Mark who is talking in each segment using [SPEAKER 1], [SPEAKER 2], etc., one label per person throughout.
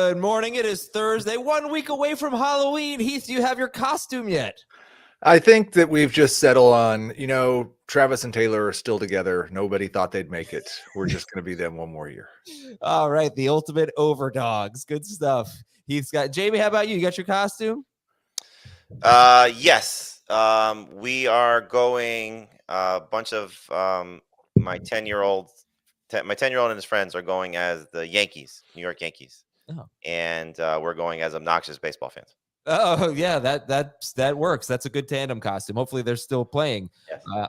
[SPEAKER 1] Good morning. It is Thursday, 1 week away from Halloween. Heath, do you have your costume yet?
[SPEAKER 2] I think that we've just settled on, Travis and Taylor are still together. Nobody thought they'd make it. We're just going to be them one more year.
[SPEAKER 1] All right. The ultimate overdogs. Good stuff. Heath's got Jamey. How about you? You got your costume?
[SPEAKER 3] Yes. We are going, a bunch of my 10-year-old and his friends are going as the Yankees, New York Yankees.
[SPEAKER 1] Oh.
[SPEAKER 3] And we're going as obnoxious baseball fans.
[SPEAKER 1] Oh, yeah, that works. That's a good tandem costume. Hopefully they're still playing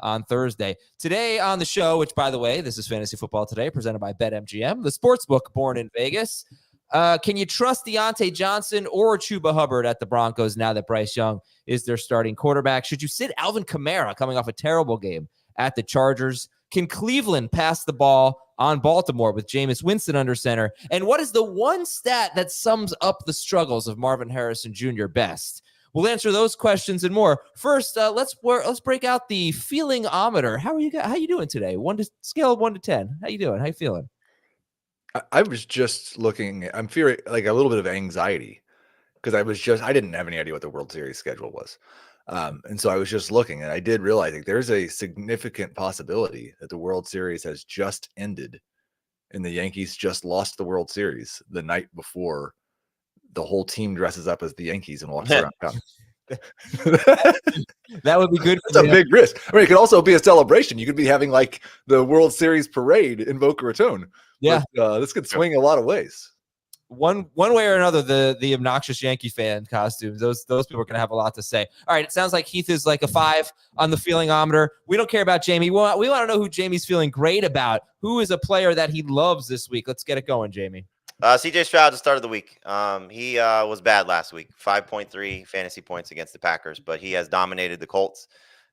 [SPEAKER 1] on Thursday. Today on the show, which, by the way, this is Fantasy Football Today, presented by BetMGM, the sportsbook born in Vegas. Can you trust Diontae Johnson or Chuba Hubbard at the Broncos now that Bryce Young is their starting quarterback? Should you sit Alvin Kamara coming off a terrible game at the Chargers? Can Cleveland pass the ball on Baltimore with Jameis Winston under center? And what is the one stat that sums up the struggles of Marvin Harrison Jr. best? We'll answer those questions and more. First, let's break out the feeling-ometer. How you doing today? Scale of 1 to 10. How you doing? How you feeling?
[SPEAKER 2] I was just looking. I'm feeling like a little bit of anxiety because I didn't have any idea what the World Series schedule was. And so I was just looking, and I did realize that there's a significant possibility that the World Series has just ended and the Yankees just lost the World Series the night before the whole team dresses up as the Yankees and walks around town.
[SPEAKER 1] That would be good.
[SPEAKER 2] It's a big risk. I mean, it could also be a celebration. You could be having like the World Series parade in Boca Raton.
[SPEAKER 1] Yeah.
[SPEAKER 2] But, this could swing a lot of ways.
[SPEAKER 1] One way or another, the obnoxious Yankee fan costumes, those people are going to have a lot to say. All right, it sounds like Heath is like a 5 on the feeling-ometer. We don't care about Jamey. We want to know who Jamey's feeling great about. Who is a player that he loves this week? Let's get it going, Jamey.
[SPEAKER 3] CJ Stroud, the start of the week. He was bad last week, 5.3 fantasy points against the Packers, but he has dominated the Colts,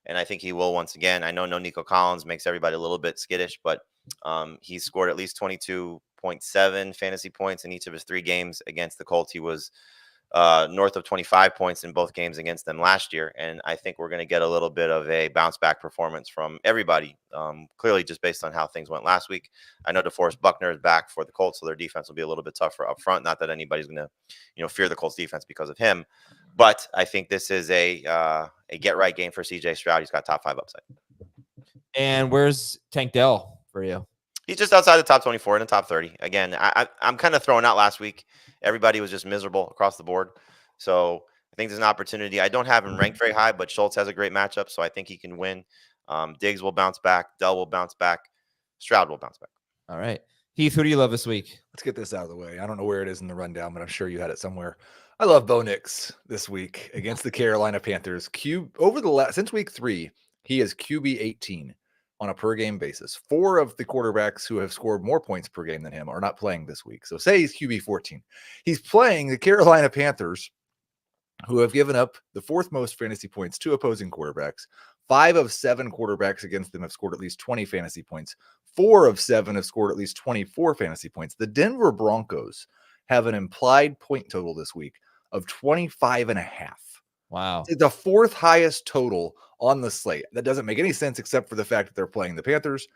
[SPEAKER 3] and I think he will once again. I know no Nico Collins makes everybody a little bit skittish, but he scored at least 22.7 fantasy points in each of his 3 games against the Colts. He was north of 25 points in both games against them last year, and I think we're going to get a little bit of a bounce back performance from everybody, clearly just based on how things went last week. I know DeForest Buckner is back for the Colts, so their defense will be a little bit tougher up front. Not that anybody's going to fear the Colts defense because of him, but I think this is a get right game for CJ Stroud. He's got top 5 upside.
[SPEAKER 1] And where's Tank Dell for you?
[SPEAKER 3] He's just outside the top 24 in the top 30. Again, I'm kind of thrown out last week. Everybody was just miserable across the board. So I think there's an opportunity. I don't have him ranked very high, but Schultz has a great matchup, so I think he can win. Diggs will bounce back. Dell will bounce back. Stroud will bounce back.
[SPEAKER 1] All right. Heath, who do you love this week?
[SPEAKER 2] Let's get this out of the way. I don't know where it is in the rundown, but I'm sure you had it somewhere. I love Bo Nix this week against the Carolina Panthers. Since week 3, he is QB 18. On a per-game basis. 4 of the quarterbacks who have scored more points per game than him are not playing this week. So say he's QB 14. He's playing the Carolina Panthers, who have given up the 4th most fantasy points to opposing quarterbacks. 5 of 7 quarterbacks against them have scored at least 20 fantasy points. 4 of 7 have scored at least 24 fantasy points. The Denver Broncos have an implied point total this week of 25.5.
[SPEAKER 1] Wow.
[SPEAKER 2] It's the 4th highest total on the slate. That doesn't make any sense except for the fact that they're playing the Panthers.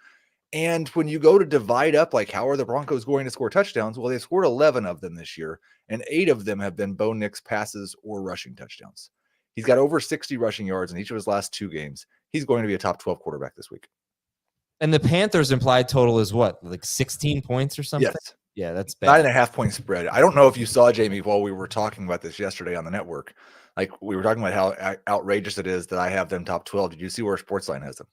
[SPEAKER 2] And when you go to divide up, like, how are the Broncos going to score touchdowns? Well, they've scored 11 of them this year, and 8 of them have been Bo Nix passes or rushing touchdowns. He's got over 60 rushing yards in each of his last 2 games. He's going to be a top 12 quarterback this week.
[SPEAKER 1] And the Panthers' implied total is what? Like 16 points or something?
[SPEAKER 2] Yes.
[SPEAKER 1] Yeah, that's bad.
[SPEAKER 2] 9.5 point spread. I don't know if you saw, Jamey, while we were talking about this yesterday on the network. Like, we were talking about how outrageous it is that I have them top 12. Did you see where Sportsline has them?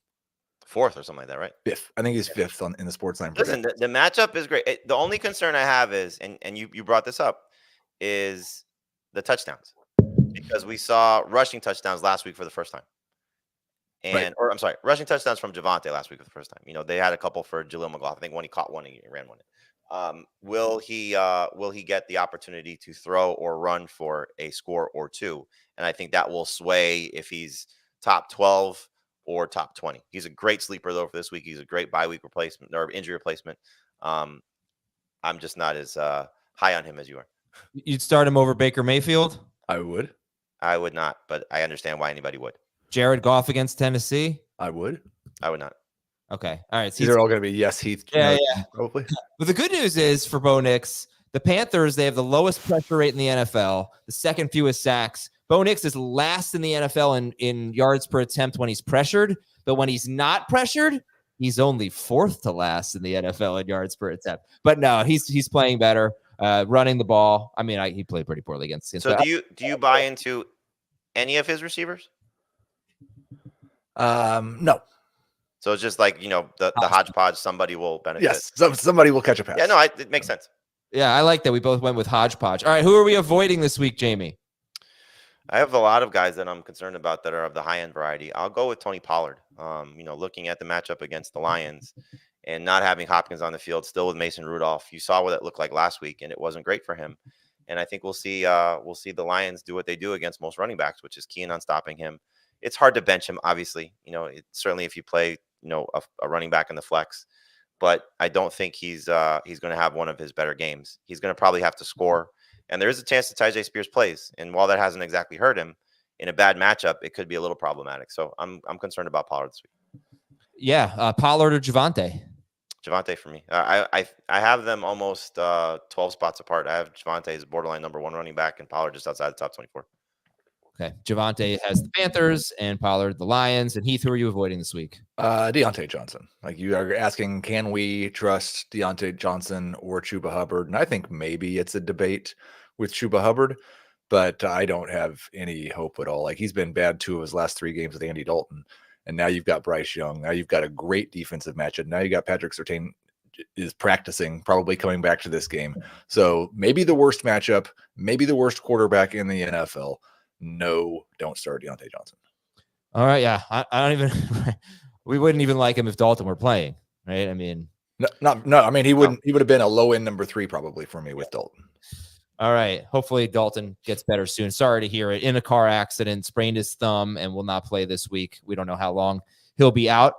[SPEAKER 3] 4th or something like that, right?
[SPEAKER 2] 5th. I think he's 5th in the Sportsline.
[SPEAKER 3] Listen, the matchup is great. The only concern I have is, and you brought this up, is the touchdowns. Because we saw rushing touchdowns last week for the first time. Rushing touchdowns from Javonte last week for the first time. They had a couple for Jaleel McLaughlin. I think one he caught one, he ran one. Will he get the opportunity to throw or run for a score or 2? And I think that will sway if he's top 12 or top 20. He's a great sleeper though for this week. He's a great bye week replacement or injury replacement. I'm just not as high on him as you are.
[SPEAKER 1] You'd start him over Baker Mayfield?
[SPEAKER 2] I would.
[SPEAKER 3] I would not, but I understand why anybody would.
[SPEAKER 1] Jared Goff against Tennessee?
[SPEAKER 2] I would.
[SPEAKER 3] I would not.
[SPEAKER 1] Okay. All right.
[SPEAKER 2] So these are all going to be yes, Heath.
[SPEAKER 1] Yeah.
[SPEAKER 2] Probably.
[SPEAKER 1] But the good news is for Bo Nix, The Panthers, they have the lowest pressure rate in the NFL, the second fewest sacks. Bo Nix is last in the NFL in yards per attempt when he's pressured, but when he's not pressured, he's only fourth to last in the NFL in yards per attempt. But no, he's playing better, running the ball. I mean, he played pretty poorly against the Saints.
[SPEAKER 3] So do you buy into any of his receivers?
[SPEAKER 2] No.
[SPEAKER 3] So it's just like, the hodgepodge, somebody will benefit.
[SPEAKER 2] Yes, somebody will catch a pass.
[SPEAKER 3] Yeah, no, it makes sense.
[SPEAKER 1] Yeah, I like that. We both went with hodgepodge. All right, who are we avoiding this week, Jamey?
[SPEAKER 3] I have a lot of guys that I'm concerned about that are of the high-end variety. I'll go with Tony Pollard. Looking at the matchup against the Lions and not having Hopkins on the field, still with Mason Rudolph, you saw what it looked like last week, and it wasn't great for him. And I think we'll see the Lions do what they do against most running backs, which is keen on stopping him. It's hard to bench him, obviously. Certainly if you play, a running back in the flex, but I don't think he's going to have one of his better games. He's going to probably have to score, and there is a chance that Tyjae Spears plays. And while that hasn't exactly hurt him in a bad matchup, it could be a little problematic. So I'm concerned about Pollard this week.
[SPEAKER 1] Yeah, Pollard or Javonte?
[SPEAKER 3] Javonte for me. I have them almost 12 spots apart. I have Javonte as borderline number 1 running back, and Pollard just outside the top 24.
[SPEAKER 1] Okay, Javonte has the Panthers and Pollard the Lions. And Heath, who are you avoiding this week?
[SPEAKER 2] Diontae Johnson. Like, you are asking, can we trust Diontae Johnson or Chuba Hubbard? And I think maybe it's a debate with Chuba Hubbard, but I don't have any hope at all. Like, he's been bad 2 of his last 3 games with Andy Dalton. And now you've got Bryce Young. Now you've got a great defensive matchup. Now you got Patrick Surtain is practicing, probably coming back to this game. So maybe the worst matchup, maybe the worst quarterback in the NFL. No, don't start Diontae Johnson.
[SPEAKER 1] All right, yeah. I don't even we wouldn't even like him if Dalton were playing, right? I mean,
[SPEAKER 2] no. I mean, he would have been a low end number 3 probably for me with Dalton.
[SPEAKER 1] All right. Hopefully Dalton gets better soon. Sorry to hear it. In a car accident, sprained his thumb, and will not play this week. We don't know how long he'll be out.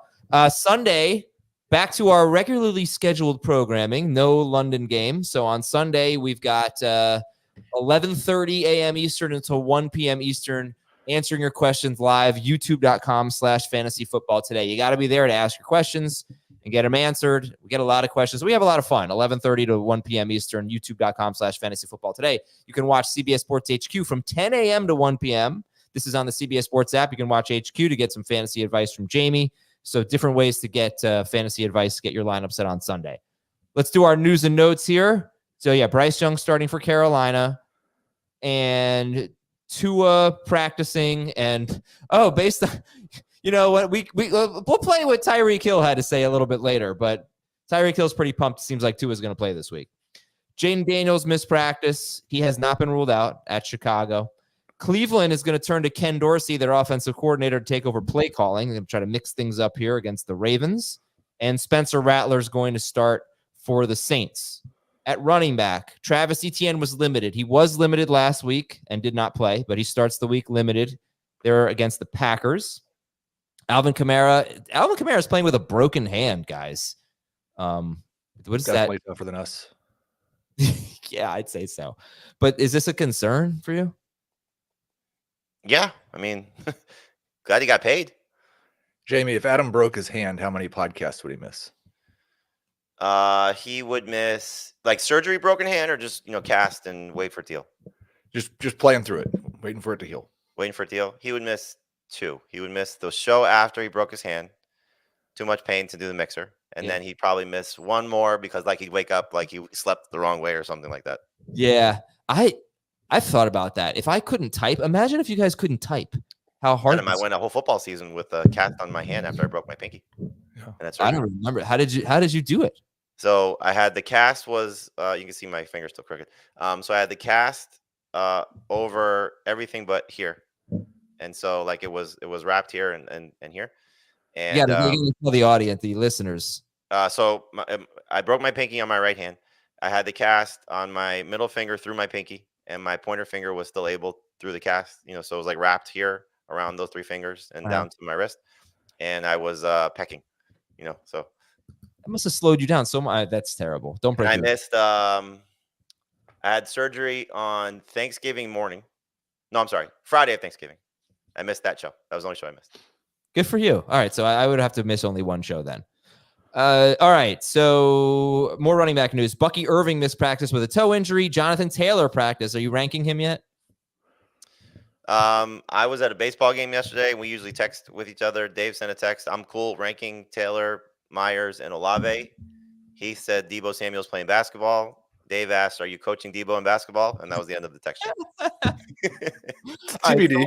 [SPEAKER 1] Sunday, back to our regularly scheduled programming. No London game. So on Sunday, we've got 11:30 a.m. Eastern until 1 p.m. Eastern, answering your questions live, youtube.com/fantasyfootball today. You got to be there to ask your questions and get them answered. We get a lot of questions. We have a lot of fun. 11:30 to 1 p.m. Eastern, youtube.com/fantasyfootball today. You can watch CBS Sports HQ from 10 a.m. to 1 p.m. This is on the CBS Sports app. You can watch HQ to get some fantasy advice from Jamey. So different ways to get fantasy advice to get your lineup set on Sunday. Let's do our news and notes here. So, yeah, Bryce Young starting for Carolina and Tua practicing. And, based on, what we'll play what Tyreek Hill had to say a little bit later. But Tyreek Hill's pretty pumped. Seems like Tua's going to play this week. Jaden Daniels missed practice. He has not been ruled out at Chicago. Cleveland is going to turn to Ken Dorsey, their offensive coordinator, to take over play calling. They're going to try to mix things up here against the Ravens. And Spencer Rattler is going to start for the Saints. At running back, Travis Etienne was limited. He was limited last week and did not play, but he starts the week limited. They're against the Packers. Alvin Kamara is playing with a broken hand, guys. What is that?
[SPEAKER 2] Definitely tougher than us.
[SPEAKER 1] Yeah, I'd say so. But is this a concern for you?
[SPEAKER 3] Yeah, I mean, glad he got paid.
[SPEAKER 2] Jamey, if Adam broke his hand, how many podcasts would he miss?
[SPEAKER 3] He would miss like surgery, broken hand, or just cast and wait for it to heal.
[SPEAKER 2] Just playing through it, waiting for it to heal.
[SPEAKER 3] Waiting for it to heal. He would miss 2. He would miss the show after he broke his hand. Too much pain to do the mixer, and then he'd probably miss 1 more because he'd wake up like he slept the wrong way or something like that.
[SPEAKER 1] Yeah, I've thought about that. If I couldn't type, imagine if you guys couldn't type. How hard?
[SPEAKER 3] And I went a whole football season with a cast on my hand after I broke my pinky.
[SPEAKER 2] Yeah.
[SPEAKER 3] And that's
[SPEAKER 1] I don't remember. How did you do it?
[SPEAKER 3] So I had the cast was you can see my finger still crooked. So I had the cast over everything but here, and so it was wrapped here and here. And
[SPEAKER 1] yeah, tell the audience, the listeners.
[SPEAKER 3] So I broke my pinky on my right hand. I had the cast on my middle finger through my pinky, and my pointer finger was still able through the cast. So it was wrapped here around those 3 fingers and down to my wrist, and I was pecking. So.
[SPEAKER 1] That must have slowed you down so much. That's terrible. Don't break.
[SPEAKER 3] I missed. I had surgery on Thanksgiving morning. No, I'm sorry, Friday of Thanksgiving. I missed that show. That was the only show I missed.
[SPEAKER 1] Good for you. All right, so I would have to miss only 1 show then. All right. So more running back news. Bucky Irving missed practice with a toe injury. Jonathan Taylor practice. Are you ranking him yet?
[SPEAKER 3] I was at a baseball game yesterday, and we usually text with each other. Dave sent a text. I'm cool ranking Taylor, Myers, and Olave. He said Deebo Samuel's playing basketball. Dave asked, "Are you coaching Deebo in basketball?" And that was the end of the text chat.
[SPEAKER 2] TBD.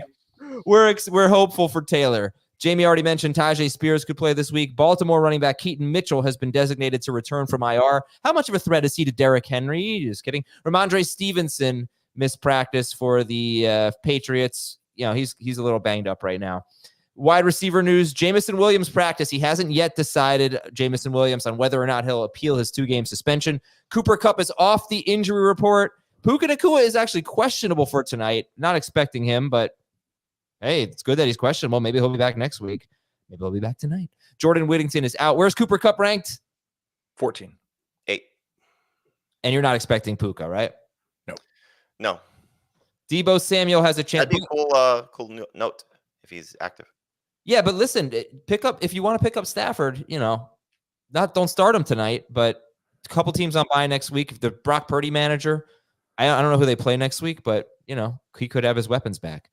[SPEAKER 1] We're hopeful for Taylor. Jamey already mentioned Tajay Spears could play this week. Baltimore running back Keaton Mitchell has been designated to return from IR. How much of a threat is he to Derrick Henry? Just kidding. Ramondre Stevenson missed practice for the Patriots. You know, he's a little banged up right now. Wide receiver news, Jameson Williams practice. He hasn't yet decided, Jameson Williams, on whether or not he'll appeal his 2-game suspension. Cooper Kupp is off the injury report. Puka Nacua is actually questionable for tonight. Not expecting him, but hey, it's good that he's questionable. Maybe he'll be back next week. Maybe he'll be back tonight. Jordan Whittington is out. Where's Cooper Kupp ranked?
[SPEAKER 2] 14.
[SPEAKER 3] 8.
[SPEAKER 1] And you're not expecting Puka, right?
[SPEAKER 3] No.
[SPEAKER 1] Deebo Samuel has a chance.
[SPEAKER 3] That'd be cool note if he's active.
[SPEAKER 1] Yeah, but listen, if you want to pick up Stafford, don't start him tonight, but a couple teams on bye next week. If the Brock Purdy manager, I don't know who they play next week, but he could have his weapons back.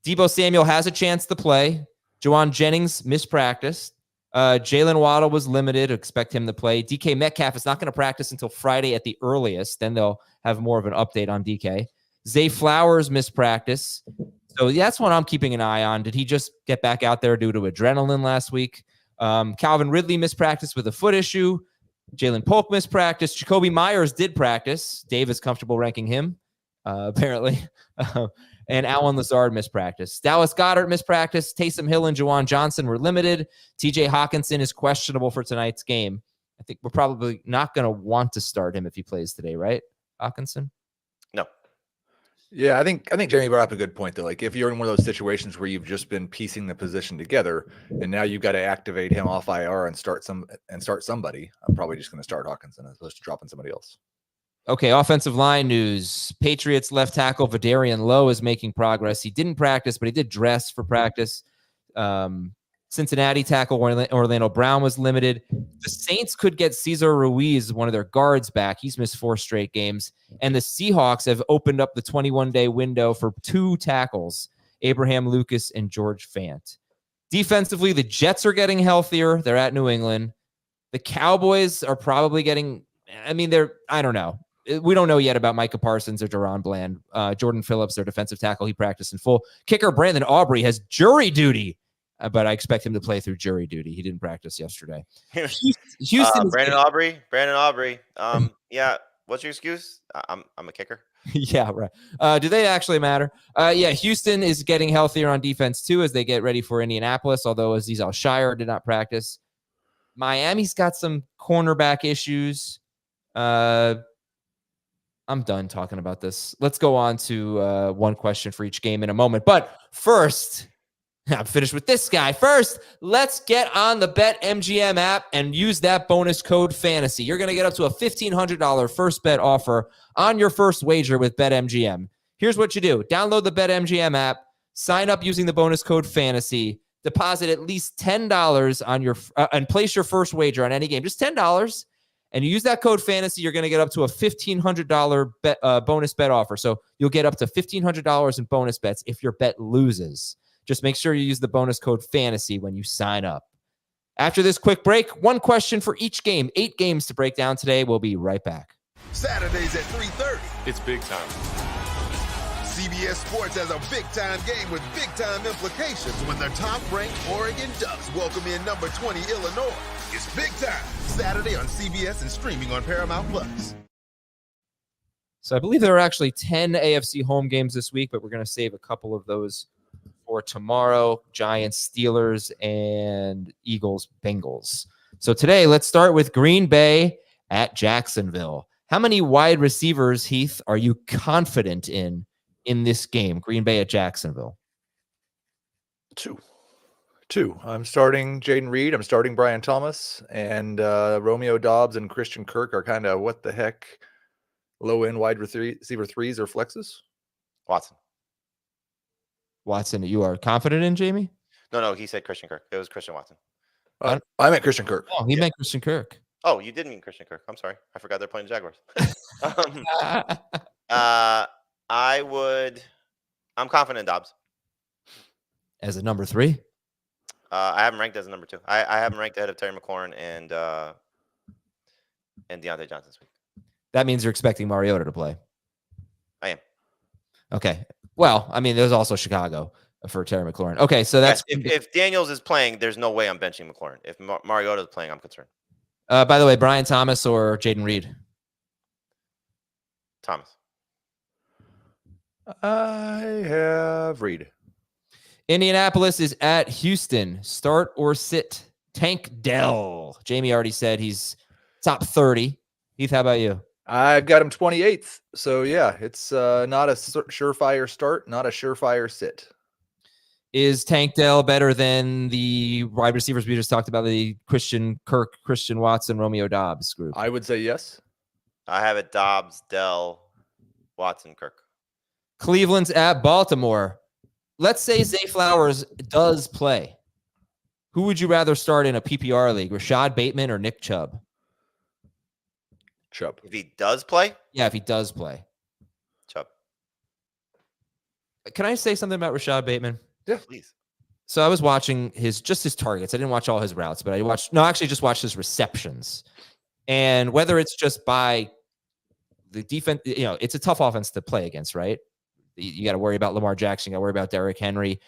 [SPEAKER 1] Deebo Samuel has a chance to play. Juwan Jennings missed practice. Jaylen Waddle was limited. Expect him to play. DK Metcalf is not going to practice until Friday at the earliest. Then they'll have more of an update on DK. Zay Flowers missed practice. So that's one I'm keeping an eye on. Did he just get back out there due to adrenaline last week? Calvin Ridley missed practice with a foot issue. Jalen Polk missed practice. Jacoby Myers did practice. Dave is comfortable ranking him, apparently. And Alan Lazard missed practice. Dallas Goedert missed practice. Taysom Hill and Juwan Johnson were limited. TJ Hawkinson is questionable for tonight's game. I think we're probably not going to want to start him if he plays today, right, Hawkinson?
[SPEAKER 3] No.
[SPEAKER 2] Yeah, I think Jamey brought up a good point though. Like if you're in one of those situations where you've just been piecing the position together, and now you've got to activate him off IR and start somebody, I'm probably just going to start Hawkinson as opposed to dropping somebody else.
[SPEAKER 1] Okay, offensive line news. Patriots left tackle Vidarian Lowe is making progress. He didn't practice, but he did dress for practice. Cincinnati tackle Orlando Brown was limited. The Saints could get Cesar Ruiz, one of their guards, back. He's missed 4 straight games. And the Seahawks have opened up the 21-day window for 2 tackles, Abraham Lucas and George Fant. Defensively, the Jets are getting healthier. They're at New England. The Cowboys are probably getting, I don't know. We don't know yet about Micah Parsons or Deron Bland. Jordan Phillips, their defensive tackle, he practiced in full. Kicker Brandon Aubrey has jury duty, but I expect him to play through jury duty. He didn't practice yesterday. Houston,
[SPEAKER 3] Brandon Aubrey. Yeah. What's your excuse? I'm a kicker.
[SPEAKER 1] Yeah, right. Do they actually matter? Houston is getting healthier on defense too as they get ready for Indianapolis. Although Azeez Al-Shire did not practice. Miami's got some cornerback issues. I'm done talking about this. Let's go on to one question for each game in a moment. But first, I'm finished with this guy. First, let's get on the BetMGM app and use that bonus code FANTASY. You're going to get up to a $1,500 first bet offer on your first wager with BetMGM. Here's what you do. Download the BetMGM app, sign up using the bonus code FANTASY, deposit at least $10 on your and place your first wager on any game. Just $10. And you use that code FANTASY, you're going to get up to a $1,500 bonus bet offer. So you'll get up to $1,500 in bonus bets if your bet loses. Just make sure you use the bonus code FANTASY when you sign up. After this quick break, one question for each game. 8 games to break down today. We'll be right back.
[SPEAKER 4] Saturdays at 3:30.
[SPEAKER 5] It's big time.
[SPEAKER 4] CBS Sports has a big-time game with big-time implications when the top-ranked Oregon Ducks welcome in number 20 Illinois. It's big time. Saturday on CBS and streaming on Paramount+.
[SPEAKER 1] So I believe there are actually 10 AFC home games this week, but we're going to save a couple of those for tomorrow. Giants, Steelers, and Eagles, Bengals. So today, let's start with Green Bay at Jacksonville. How many wide receivers, Heath, are you confident in this game? Green Bay at Jacksonville.
[SPEAKER 2] 2. I'm starting Jaden Reed. I'm starting Brian Thomas. And Romeo Dobbs and Christian Kirk are kind of what the heck low-end wide receiver 3s or flexes.
[SPEAKER 3] Watson,
[SPEAKER 1] you are confident in, Jamey?
[SPEAKER 3] No, he said Christian Kirk. It was Christian Watson.
[SPEAKER 2] I meant Christian Kirk.
[SPEAKER 1] Oh, he meant Christian Kirk.
[SPEAKER 3] Oh, you did mean Christian Kirk. I'm sorry. I forgot they're playing the Jaguars. I'm confident in Dobbs.
[SPEAKER 1] As a number 3?
[SPEAKER 3] I have him ranked as a number 2. I have him ranked ahead of Terry McLaurin and Diontae Johnson this week.
[SPEAKER 1] That means you're expecting Mariota to play.
[SPEAKER 3] I am.
[SPEAKER 1] Okay. Well, I mean, there's also Chicago for Terry McLaurin. Okay, so that's
[SPEAKER 3] if Daniels is playing, there's no way I'm benching McLaurin. If Mariota is playing, I'm concerned.
[SPEAKER 1] By the way, Brian Thomas or Jaden Reed?
[SPEAKER 3] Thomas.
[SPEAKER 2] I have Reed.
[SPEAKER 1] Indianapolis is at Houston. Start or sit? Tank Dell. Jamey already said he's top 30. Heath, how about you?
[SPEAKER 2] I've got him 28th. So, yeah, it's not a surefire start, not a surefire sit.
[SPEAKER 1] Is Tank Dell better than the wide receivers we just talked about, the Christian Kirk, Christian Watson, Romeo Dobbs group?
[SPEAKER 2] I would say yes.
[SPEAKER 3] I have it Dobbs, Dell, Watson, Kirk.
[SPEAKER 1] Cleveland's at Baltimore. Let's say Zay Flowers does play. Who would you rather start in a PPR league, Rashod Bateman or Nick Chubb?
[SPEAKER 2] Chubb.
[SPEAKER 3] If he does play?
[SPEAKER 1] Yeah, if he does play.
[SPEAKER 3] Chubb.
[SPEAKER 1] Can I say something about Rashod Bateman?
[SPEAKER 3] Yeah, please.
[SPEAKER 1] So I was watching his targets. I didn't watch all his routes, but I just watched his receptions. And whether it's just by the defense, it's a tough offense to play against, right? You got to worry about Lamar Jackson. You got to worry about Derrick Henry.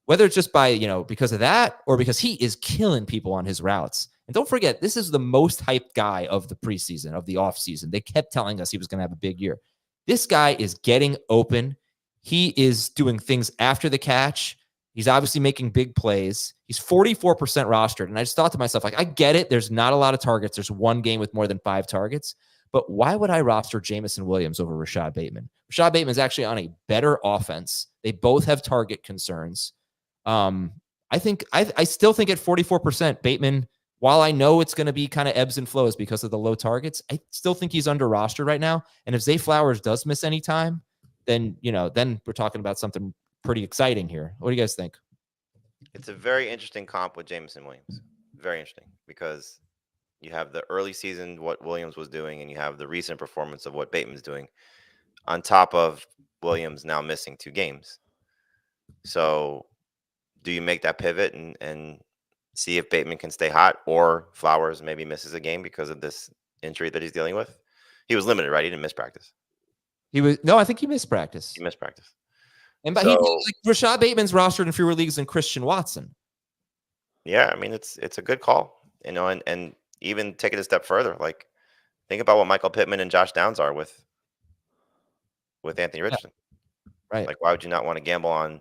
[SPEAKER 1] Whether it's just by, because of that or because he is killing people on his routes. And don't forget, this is the most hyped guy of the preseason, of the offseason. They kept telling us he was going to have a big year. This guy is getting open. He is doing things after the catch. He's obviously making big plays. He's 44% rostered. And I just thought to myself, I get it. There's not a lot of targets. There's one game with more than 5 targets. But why would I roster Jameson Williams over Rashod Bateman? Rashod Bateman is actually on a better offense. They both have target concerns. I still think at 44%, Bateman, while I know it's going to be kind of ebbs and flows because of the low targets, I still think he's under rostered right now. And if Zay Flowers does miss any time, then we're talking about something pretty exciting here. What do you guys think?
[SPEAKER 3] It's a very interesting comp with Jameson Williams. Very interesting because you have the early season, what Williams was doing, and you have the recent performance of what Bateman's doing on top of Williams now missing 2 games. So do you make that pivot and see if Bateman can stay hot or Flowers maybe misses a game because of this injury that he's dealing with? He was limited, right? He didn't miss practice.
[SPEAKER 1] I think he missed practice.
[SPEAKER 3] He missed practice.
[SPEAKER 1] And but Rashod Bateman's rostered in fewer leagues than Christian Watson.
[SPEAKER 3] Yeah, I mean it's a good call, and even take it a step further. Like think about what Michael Pittman and Josh Downs are with Anthony Richardson.
[SPEAKER 1] Yeah. Right.
[SPEAKER 3] Like why would you not want to gamble on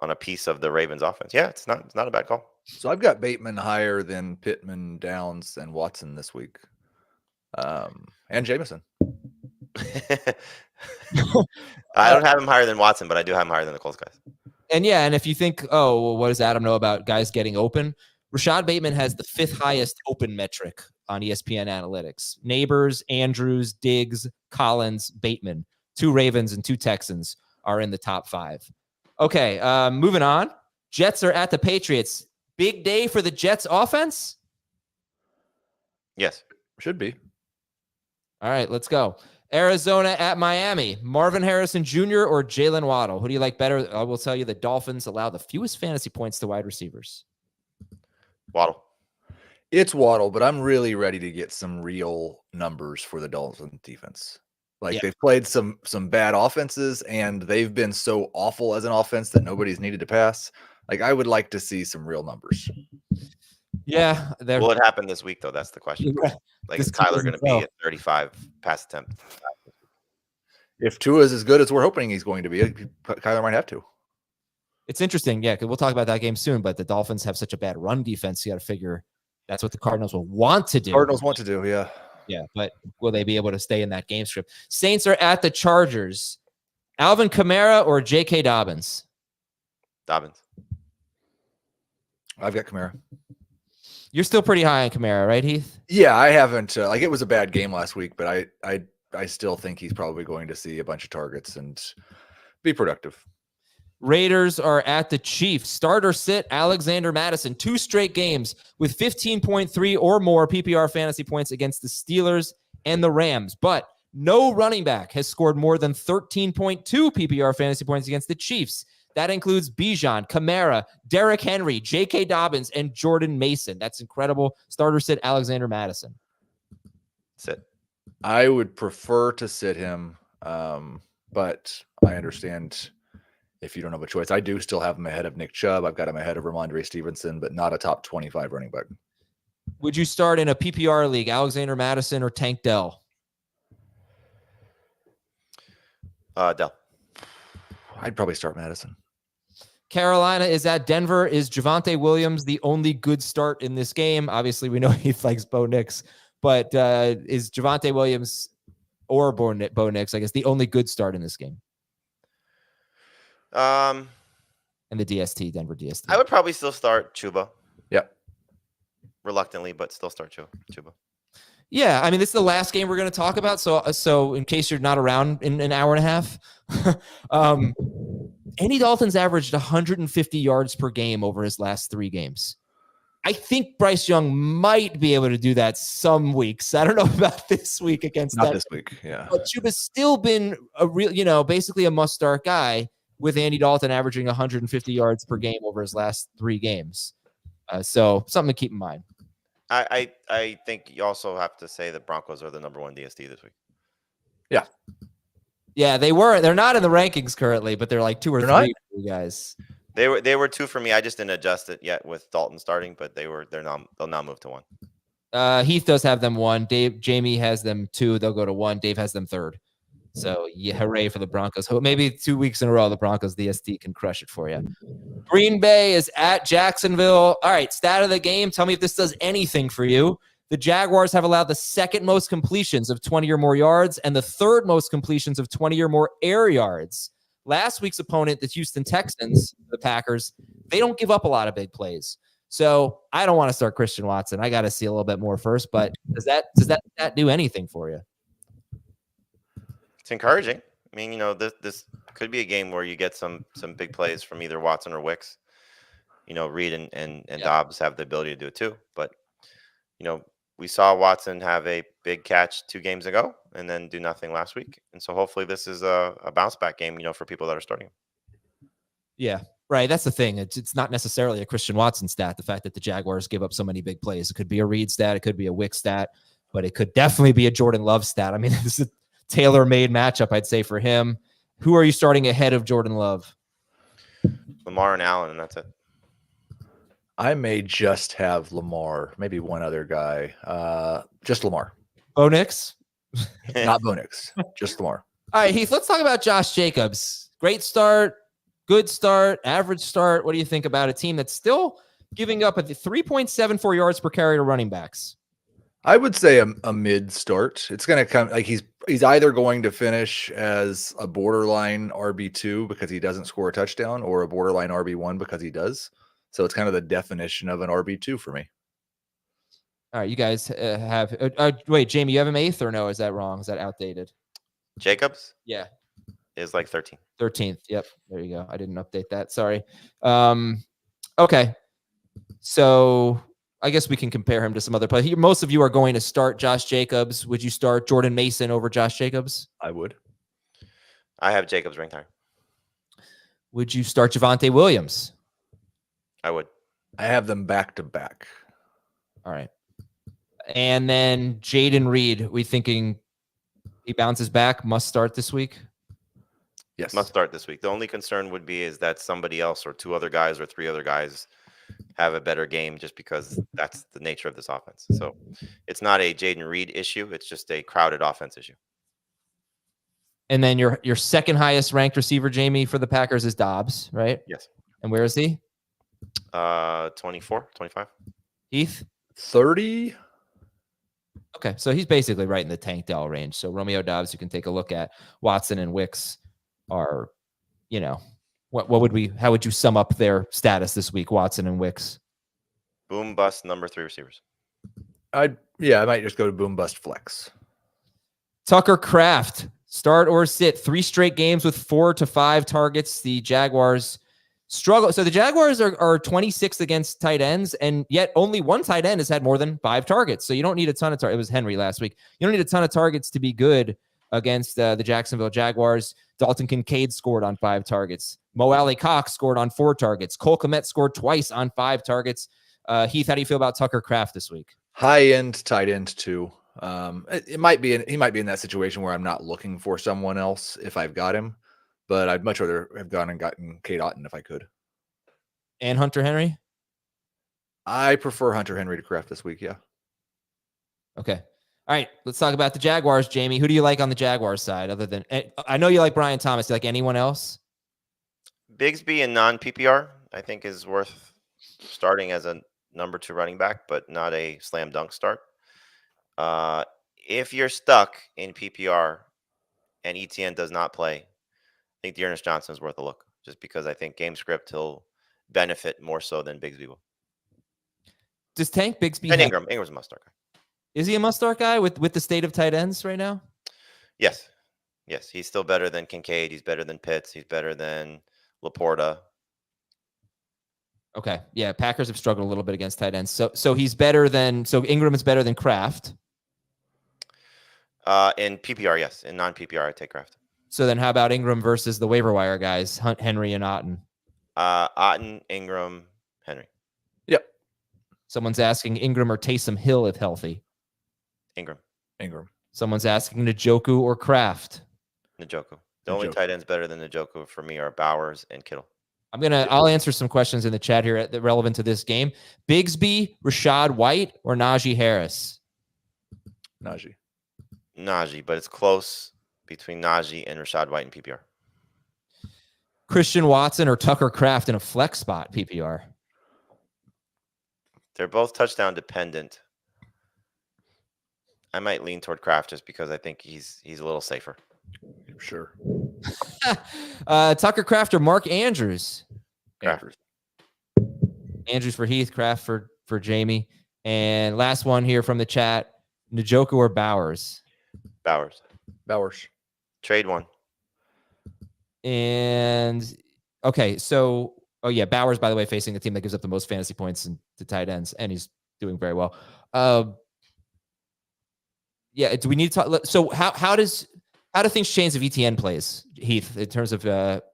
[SPEAKER 3] a piece of the Ravens offense? Yeah, it's not a bad call.
[SPEAKER 2] So I've got Bateman higher than Pittman, Downs, and Watson this week. And Jameson.
[SPEAKER 3] I don't have him higher than Watson, but I do have him higher than the Colts guys.
[SPEAKER 1] And if you think, what does Adam know about guys getting open? Rashod Bateman has the 5th highest open metric on ESPN Analytics. Neighbors, Andrews, Diggs, Collins, Bateman. 2 Ravens and 2 Texans are in the top 5. Okay, moving on. Jets are at the Patriots. Big day for the Jets offense?
[SPEAKER 3] Yes.
[SPEAKER 2] Should be.
[SPEAKER 1] All right, let's go. Arizona at Miami. Marvin Harrison Jr. or Jaylen Waddle? Who do you like better? I will tell you the Dolphins allow the fewest fantasy points to wide receivers.
[SPEAKER 3] Waddle.
[SPEAKER 2] It's Waddle, but I'm really ready to get some real numbers for the Dolphins defense. They've played some bad offenses, and they've been so awful as an offense that nobody's needed to pass. I would like to see some real numbers.
[SPEAKER 1] Yeah.
[SPEAKER 3] Will it happen this week, though? That's the question. Is Kyler going to be at 35 pass attempt?
[SPEAKER 2] If Tua is as good as we're hoping he's going to be, Kyler might have to.
[SPEAKER 1] It's interesting. Yeah, because we'll talk about that game soon, but the Dolphins have such a bad run defense. You got to figure that's what the Cardinals will want to do.
[SPEAKER 2] Cardinals want to do, yeah.
[SPEAKER 1] Yeah, but will they be able to stay in that game script? Saints are at the Chargers. Alvin Kamara or J.K. Dobbins?
[SPEAKER 3] Dobbins.
[SPEAKER 2] I've got Kamara.
[SPEAKER 1] You're still pretty high on Kamara, right, Heath?
[SPEAKER 2] Yeah, I haven't. It was a bad game last week, but I still think he's probably going to see a bunch of targets and be productive.
[SPEAKER 1] Raiders are at the Chiefs. Start or sit Alexander Mattison. 2 straight games with 15.3 or more PPR fantasy points against the Steelers and the Rams. But no running back has scored more than 13.2 PPR fantasy points against the Chiefs. That includes Bijan, Kamara, Derrick Henry, J.K. Dobbins, and Jordan Mason. That's incredible. Start or sit Alexander Mattison.
[SPEAKER 3] Sit.
[SPEAKER 2] I would prefer to sit him, but I understand if you don't have a choice. I do still have him ahead of Nick Chubb. I've got him ahead of Ramondre Stevenson, but not a top 25 running back.
[SPEAKER 1] Would you start in a PPR league, Alexander Mattison or Tank Dell?
[SPEAKER 3] Dell.
[SPEAKER 2] I'd probably start Mattison.
[SPEAKER 1] Carolina is at Denver. Is Javonte Williams the only good start in this game? Obviously, we know he likes Bo Nix, but is Javonte Williams or Bo Nix, I guess, the only good start in this game? And the DST, Denver DST.
[SPEAKER 3] I would probably still start Chuba.
[SPEAKER 2] Yep.
[SPEAKER 3] Reluctantly, but still start Chuba.
[SPEAKER 1] Yeah, I mean, this is the last game we're going to talk about. So in case you're not around in an hour and a half, Andy Dalton's averaged 150 yards per game over his last 3 games. I think Bryce Young might be able to do that some weeks. I don't know about this week against
[SPEAKER 2] Not
[SPEAKER 1] that.
[SPEAKER 2] this week, yeah.
[SPEAKER 1] But Chuba's still been a real, basically a must-start guy with Andy Dalton averaging 150 yards per game over his last 3 games. So something to keep in mind.
[SPEAKER 3] I think you also have to say that Broncos are the number 1 DST this week.
[SPEAKER 2] Yeah.
[SPEAKER 1] Yeah, they were. They're not in the rankings currently, but they're like 2 or 3 for you guys.
[SPEAKER 3] They were 2 for me. I just didn't adjust it yet with Dalton starting, but they'll now move to 1.
[SPEAKER 1] Heath does have them 1. Jamey has them 2. They'll go to 1. Dave has them 3rd. So yeah, hooray for the Broncos. Maybe 2 weeks in a row, the Broncos DST can crush it for you. Green Bay is at Jacksonville. All right, stat of the game. Tell me if this does anything for you. The Jaguars have allowed the 2nd most completions of 20 or more yards and the 3rd most completions of 20 or more air yards. Last week's opponent, the Houston Texans, the Packers, they don't give up a lot of big plays. So I don't want to start Christian Watson. I got to see a little bit more first. But does that do anything for you?
[SPEAKER 3] It's encouraging. I mean, this could be a game where you get some big plays from either Watson or Wicks. Reed and Dobbs have the ability to do it too. But, we saw Watson have a big catch 2 games ago and then do nothing last week. And so hopefully this is a bounce back game, for people that are starting.
[SPEAKER 1] Yeah, right. That's the thing. It's not necessarily a Christian Watson stat, the fact that the Jaguars give up so many big plays. It could be a Reed stat. It could be a Wick stat, but it could definitely be a Jordan Love stat. I mean, this is a tailor-made matchup, I'd say, for him. Who are you starting ahead of Jordan Love?
[SPEAKER 3] Lamar and Allen, and that's it.
[SPEAKER 2] I may just have Lamar, maybe one other guy. Just Lamar.
[SPEAKER 1] Bo Nix?
[SPEAKER 2] Not Bo Nix, just Lamar.
[SPEAKER 1] All right, Heath, let's talk about Josh Jacobs. Great start, good start, average start. What do you think about a team that's still giving up at 3.74 yards per carry to running backs?
[SPEAKER 2] I would say a mid start. It's going to come like he's either going to finish as a borderline RB2 because he doesn't score a touchdown or a borderline RB1 because he does. So it's kind of the definition of an RB2 for me.
[SPEAKER 1] All right, you guys have wait, Jamey, you have him 8th or no? Is that wrong? Is that outdated?
[SPEAKER 3] Jacobs?
[SPEAKER 1] Yeah.
[SPEAKER 3] Is like 13th.
[SPEAKER 1] 13th. Yep. There you go. I didn't update that. Sorry. Okay. So I guess we can compare him to some other players. Most of you are going to start Josh Jacobs. Would you start Jordan Mason over Josh Jacobs?
[SPEAKER 2] I would.
[SPEAKER 3] I have Jacobs ranked higher.
[SPEAKER 1] Would you start Javonte Williams?
[SPEAKER 3] I would.
[SPEAKER 2] I have them back to back.
[SPEAKER 1] All right. And then Jaden Reed, we thinking he bounces back, must start this week?
[SPEAKER 2] Yes.
[SPEAKER 3] Must start this week. The only concern would be is that somebody else or 2 other guys or 3 other guys have a better game just because that's the nature of this offense. So it's not a Jaden Reed issue. It's just a crowded offense issue.
[SPEAKER 1] And then your 2nd highest ranked receiver, Jamey, for the Packers is Dobbs, right?
[SPEAKER 3] Yes.
[SPEAKER 1] And where is he?
[SPEAKER 3] 24, 25.
[SPEAKER 1] Heath?
[SPEAKER 2] 30.
[SPEAKER 1] Okay, so he's basically right in the Tank Dell range. So Romeo Dobbs, you can take a look at. Watson and Wicks are, what how would you sum up their status this week, Watson and Wicks?
[SPEAKER 3] Boom bust number 3 receivers.
[SPEAKER 2] I might just go to boom bust flex.
[SPEAKER 1] Tucker Kraft Start or sit. 3 straight games with 4 to 5 targets. The Jaguars struggle. So the Jaguars are 26th against tight ends, and yet only one tight end has had more than 5 targets. So you don't need a ton of targets. It was Henry last week. You don't need a ton of targets to be good against the Jacksonville Jaguars. Dalton Kincaid scored on 5 targets. Mo Alley Cox scored on 4 targets. Cole Kmet scored twice on 5 targets. Heath, how do you feel about Tucker Kraft this week?
[SPEAKER 2] High end tight end too. He might be in that situation where I'm not looking for someone else if I've got him, but I'd much rather have gone and gotten Cade Otton if I could.
[SPEAKER 1] And Hunter Henry?
[SPEAKER 2] I prefer Hunter Henry to Kraft this week. Yeah.
[SPEAKER 1] Okay. All right. Let's talk about the Jaguars, Jamey. Who do you like on the Jaguars side other than, I know you like Brian Thomas. Do you like anyone else?
[SPEAKER 3] Bigsby in non-PPR, I think, is worth starting as a number 2 running back, but not a slam dunk start. If you're stuck in PPR and ETN does not play, I think Dearness Johnson is worth a look, just because I think game script he'll benefit more so than Bigsby will.
[SPEAKER 1] Does Tank Bigsby
[SPEAKER 3] and Ingram's a must-start guy.
[SPEAKER 1] Is he a must-start guy with the state of tight ends right now?
[SPEAKER 3] Yes. He's still better than Kincaid. He's better than Pitts. He's better than Laporta.
[SPEAKER 1] Okay. Yeah. Packers have struggled a little bit against tight ends. So he's better than, so Ingram is better than Kraft.
[SPEAKER 3] In PPR, yes. In non-PPR, I take Kraft.
[SPEAKER 1] So then how about Ingram versus the waiver wire guys, Hunt, Henry, and Otton?
[SPEAKER 3] Otton, Ingram, Henry.
[SPEAKER 2] Yep.
[SPEAKER 1] Someone's asking Ingram or Taysom Hill if healthy.
[SPEAKER 3] Ingram.
[SPEAKER 1] Someone's asking Njoku or Kraft.
[SPEAKER 3] Njoku. The only tight ends better than Njoku for me are Bowers and Kittle.
[SPEAKER 1] I'll answer some questions in the chat here that relevant to this game. Bigsby, Rashod White, or Najee Harris?
[SPEAKER 3] Najee, but it's close between Najee and Rashod White in PPR.
[SPEAKER 1] Christian Watson or Tucker Kraft in a flex spot PPR?
[SPEAKER 3] They're both touchdown dependent. I might lean toward Kraft just because I think he's a little safer.
[SPEAKER 2] Sure.
[SPEAKER 1] Tucker Kraft or Mark Andrews?
[SPEAKER 3] Kraft.
[SPEAKER 1] Andrews for Heath, Kraft for Jamey. And last one here from the chat, Njoku or Bowers?
[SPEAKER 3] Bowers.
[SPEAKER 2] Trade
[SPEAKER 3] one.
[SPEAKER 1] And okay, so Bowers, by the way, facing the team that gives up the most fantasy points to tight ends, and he's doing very well. Do we need to talk? So how do things change if ETN plays, Heath, in terms of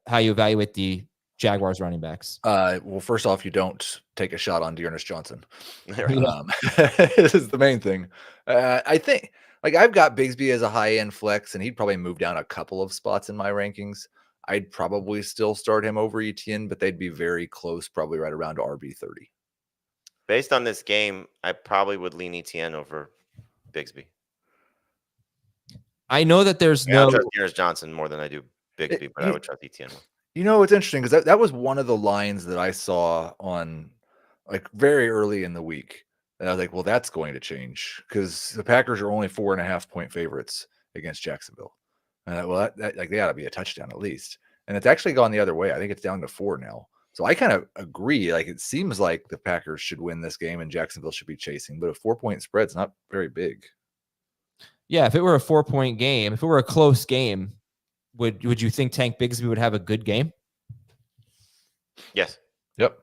[SPEAKER 1] how you evaluate the Jaguars running backs?
[SPEAKER 2] Well, first off, you don't take a shot on Dearness Johnson. This is the main thing. I think, I've got Bigsby as a high-end flex, and he'd probably move down a couple of spots in my rankings. I'd probably still start him over ETN, but they'd be very close, probably right around RB30.
[SPEAKER 3] Based on this game, I probably would lean ETN over Bigsby.
[SPEAKER 1] I know that there's
[SPEAKER 3] I trust Dearness Johnson more than I do Bigsby, but I would trust ETN more.
[SPEAKER 2] You know, it's interesting because that was one of the lines that I saw on very early in the week. And I was like, well, that's going to change because the Packers are only 4.5-point favorites against Jacksonville. And that they got to be a touchdown at least. And it's actually gone the other way. I think it's down to 4 now. So I kind of agree. It seems like the Packers should win this game and Jacksonville should be chasing, but a 4-point spread's not very big.
[SPEAKER 1] Yeah, if it were a 4-point game, if it were a close game, would you think Tank Bigsby would have a good game?
[SPEAKER 3] Yes.
[SPEAKER 2] Yep.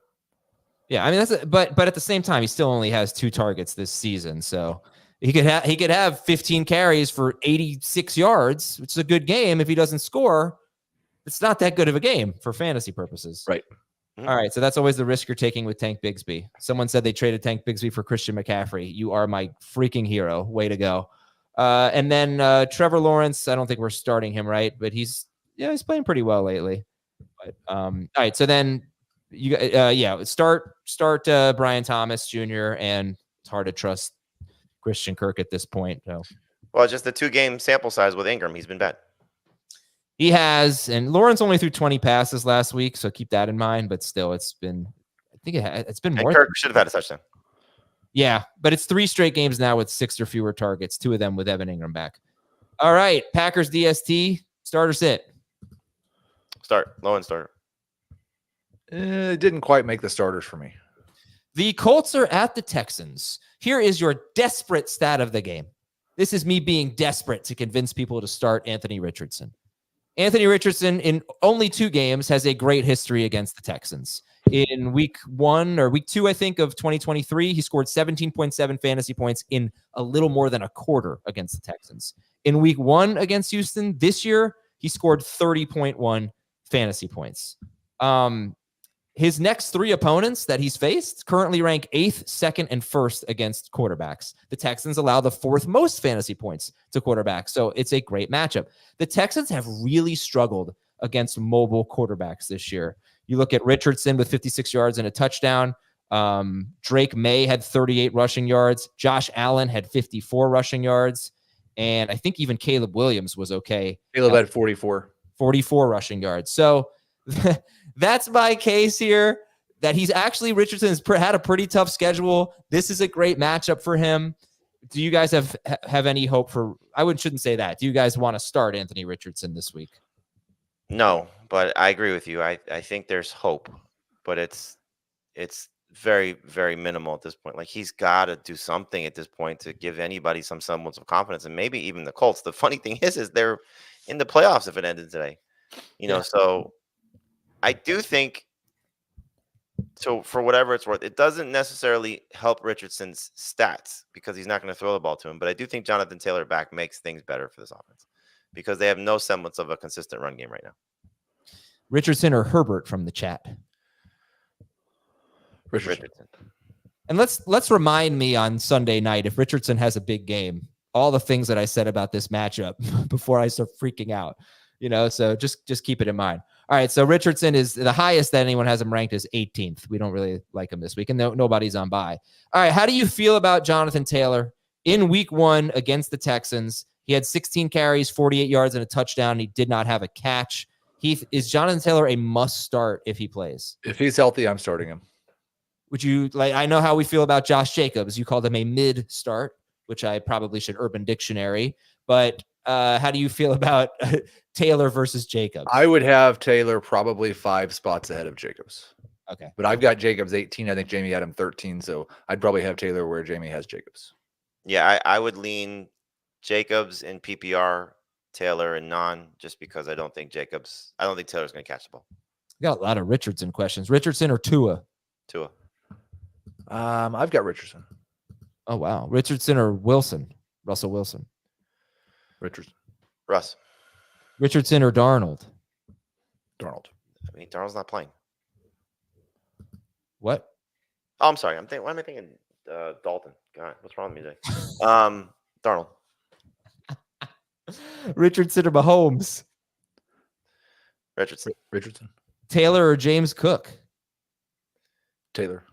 [SPEAKER 1] Yeah, I mean but at the same time, he still only has 2 targets this season, so he could have 15 carries for 86 yards, which is a good game. If he doesn't score, it's not that good of a game for fantasy purposes.
[SPEAKER 2] Right.
[SPEAKER 1] All right, so that's always the risk you're taking with Tank Bigsby. Someone said they traded Tank Bigsby for Christian McCaffrey. You are my freaking hero. Way to go. And then Trevor Lawrence, I don't think we're starting him, right? But he's playing pretty well lately. But all right, so then you start Brian Thomas Jr. and it's hard to trust Christian Kirk at this point. So.
[SPEAKER 3] Well, just the 2-game sample size with Ingram, he's been bad.
[SPEAKER 1] He has, and Lawrence only threw 20 passes last week, so keep that in mind. But still, it's been more.
[SPEAKER 3] Kirk should have had a touchdown.
[SPEAKER 1] Yeah, but it's 3 straight games now with 6 or fewer targets, 2 of them with Evan Ingram back. All right, Packers DST, start or sit?
[SPEAKER 3] Start, low end starter.
[SPEAKER 2] It didn't quite make the starters for me.
[SPEAKER 1] The Colts are at the Texans. Here is your desperate stat of the game. This is me being desperate to convince people to start Anthony Richardson. Anthony Richardson, in only 2 games, has a great history against the Texans. In week 2, I think, of 2023, he scored 17.7 fantasy points in a little more than a quarter against the Texans. In week 1 against Houston this year, he scored 30.1 fantasy points. His next 3 opponents that he's faced currently rank 8th, 2nd, and 1st against quarterbacks. The Texans allow the 4th most fantasy points to quarterbacks, so it's a great matchup. The Texans have really struggled against mobile quarterbacks this year. You look at Richardson with 56 yards and a touchdown. Drake May had 38 rushing yards. Josh Allen had 54 rushing yards. And I think even Caleb Williams was okay.
[SPEAKER 2] Caleb had 44
[SPEAKER 1] rushing yards. So that's my case here, that he's actually, Richardson's had a pretty tough schedule. This is a great matchup for him. Do you guys have any hope for, shouldn't say that. Do you guys want to start Anthony Richardson this week?
[SPEAKER 3] No, but I agree with you. I think there's hope, but it's very, very minimal at this point. Like, he's got to do something at this point to give anybody some semblance of confidence, and maybe even the Colts. The funny thing is they're in the playoffs if it ended today, so I do think, so for whatever it's worth, it doesn't necessarily help Richardson's stats because he's not going to throw the ball to him. But I do think Jonathan Taylor back makes things better for this offense because they have no semblance of a consistent run game right now.
[SPEAKER 1] Richardson or Herbert from the chat?
[SPEAKER 3] Richardson.
[SPEAKER 1] And let's remind me on Sunday night, if Richardson has a big game, all the things that I said about this matchup before I start freaking out, so just keep it in mind. All right, so Richardson is the highest that anyone has him ranked is 18th. We don't really like him this week, and nobody's on bye. All right, how do you feel about Jonathan Taylor in week 1 against the Texans? He had 16 carries, 48 yards, and a touchdown. He did not have a catch. Heath, is Jonathan Taylor a must start if he plays?
[SPEAKER 2] If he's healthy, I'm starting him.
[SPEAKER 1] Would you I know how we feel about Josh Jacobs. You called him a mid start, which I probably should Urban Dictionary, but how do you feel about Taylor versus Jacobs?
[SPEAKER 2] I would have Taylor probably 5 spots ahead of Jacobs.
[SPEAKER 1] Okay.
[SPEAKER 2] But I've got Jacobs 18. I think Jamey had him 13. So I'd probably have Taylor where Jamey has Jacobs.
[SPEAKER 3] Yeah, I would lean Jacobs in PPR, Taylor in non, just because I don't think Taylor's going to catch the ball.
[SPEAKER 1] We got a lot of Richardson questions. Richardson or Tua?
[SPEAKER 3] Tua.
[SPEAKER 2] I've got Richardson.
[SPEAKER 1] Oh, wow. Richardson or Wilson? Russell Wilson.
[SPEAKER 2] Richardson.
[SPEAKER 3] Russ.
[SPEAKER 1] Richardson or Darnold?
[SPEAKER 2] Darnold.
[SPEAKER 3] I mean, Darnold's not playing.
[SPEAKER 1] What?
[SPEAKER 3] Oh, I'm sorry. Why am I thinking Dalton? God, what's wrong with me today? Darnold.
[SPEAKER 1] Richardson or Mahomes?
[SPEAKER 3] Richardson.
[SPEAKER 1] Taylor or James Cook?
[SPEAKER 2] Taylor.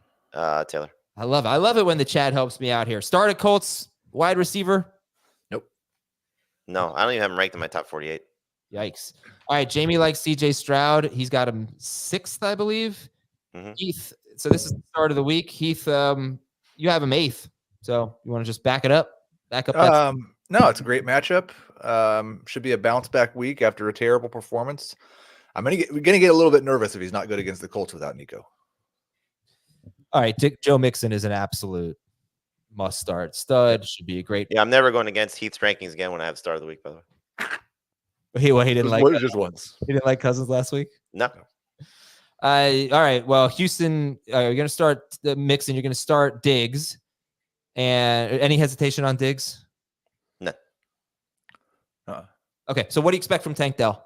[SPEAKER 3] Taylor.
[SPEAKER 1] I love it when the chat helps me out here. Start a Colts wide receiver?
[SPEAKER 2] Nope.
[SPEAKER 3] No, I don't even have him ranked in my top 48.
[SPEAKER 1] Yikes. All right, Jamey likes CJ Stroud. He's got him 6th, I believe.
[SPEAKER 3] Mm-hmm.
[SPEAKER 1] Heath, so this is the start of the week. Heath, you have him 8th. So you want to just back it up?
[SPEAKER 2] No, it's a great matchup. Should be a bounce back week after a terrible performance. We're gonna get a little bit nervous if he's not good against the Colts without Nico.
[SPEAKER 1] All right, Joe Mixon is an absolute must start. Stud should be a great.
[SPEAKER 3] Yeah, I'm never going against Heath's rankings again when I have start of the week, by the way.
[SPEAKER 1] He didn't like
[SPEAKER 2] just once.
[SPEAKER 1] He didn't like Cousins last week.
[SPEAKER 3] No.
[SPEAKER 1] All right. Well, Houston, you're going to start the Mixon. You're going to start Diggs. And any hesitation on Diggs?
[SPEAKER 3] No.
[SPEAKER 1] Okay. So what do you expect from Tank Dell?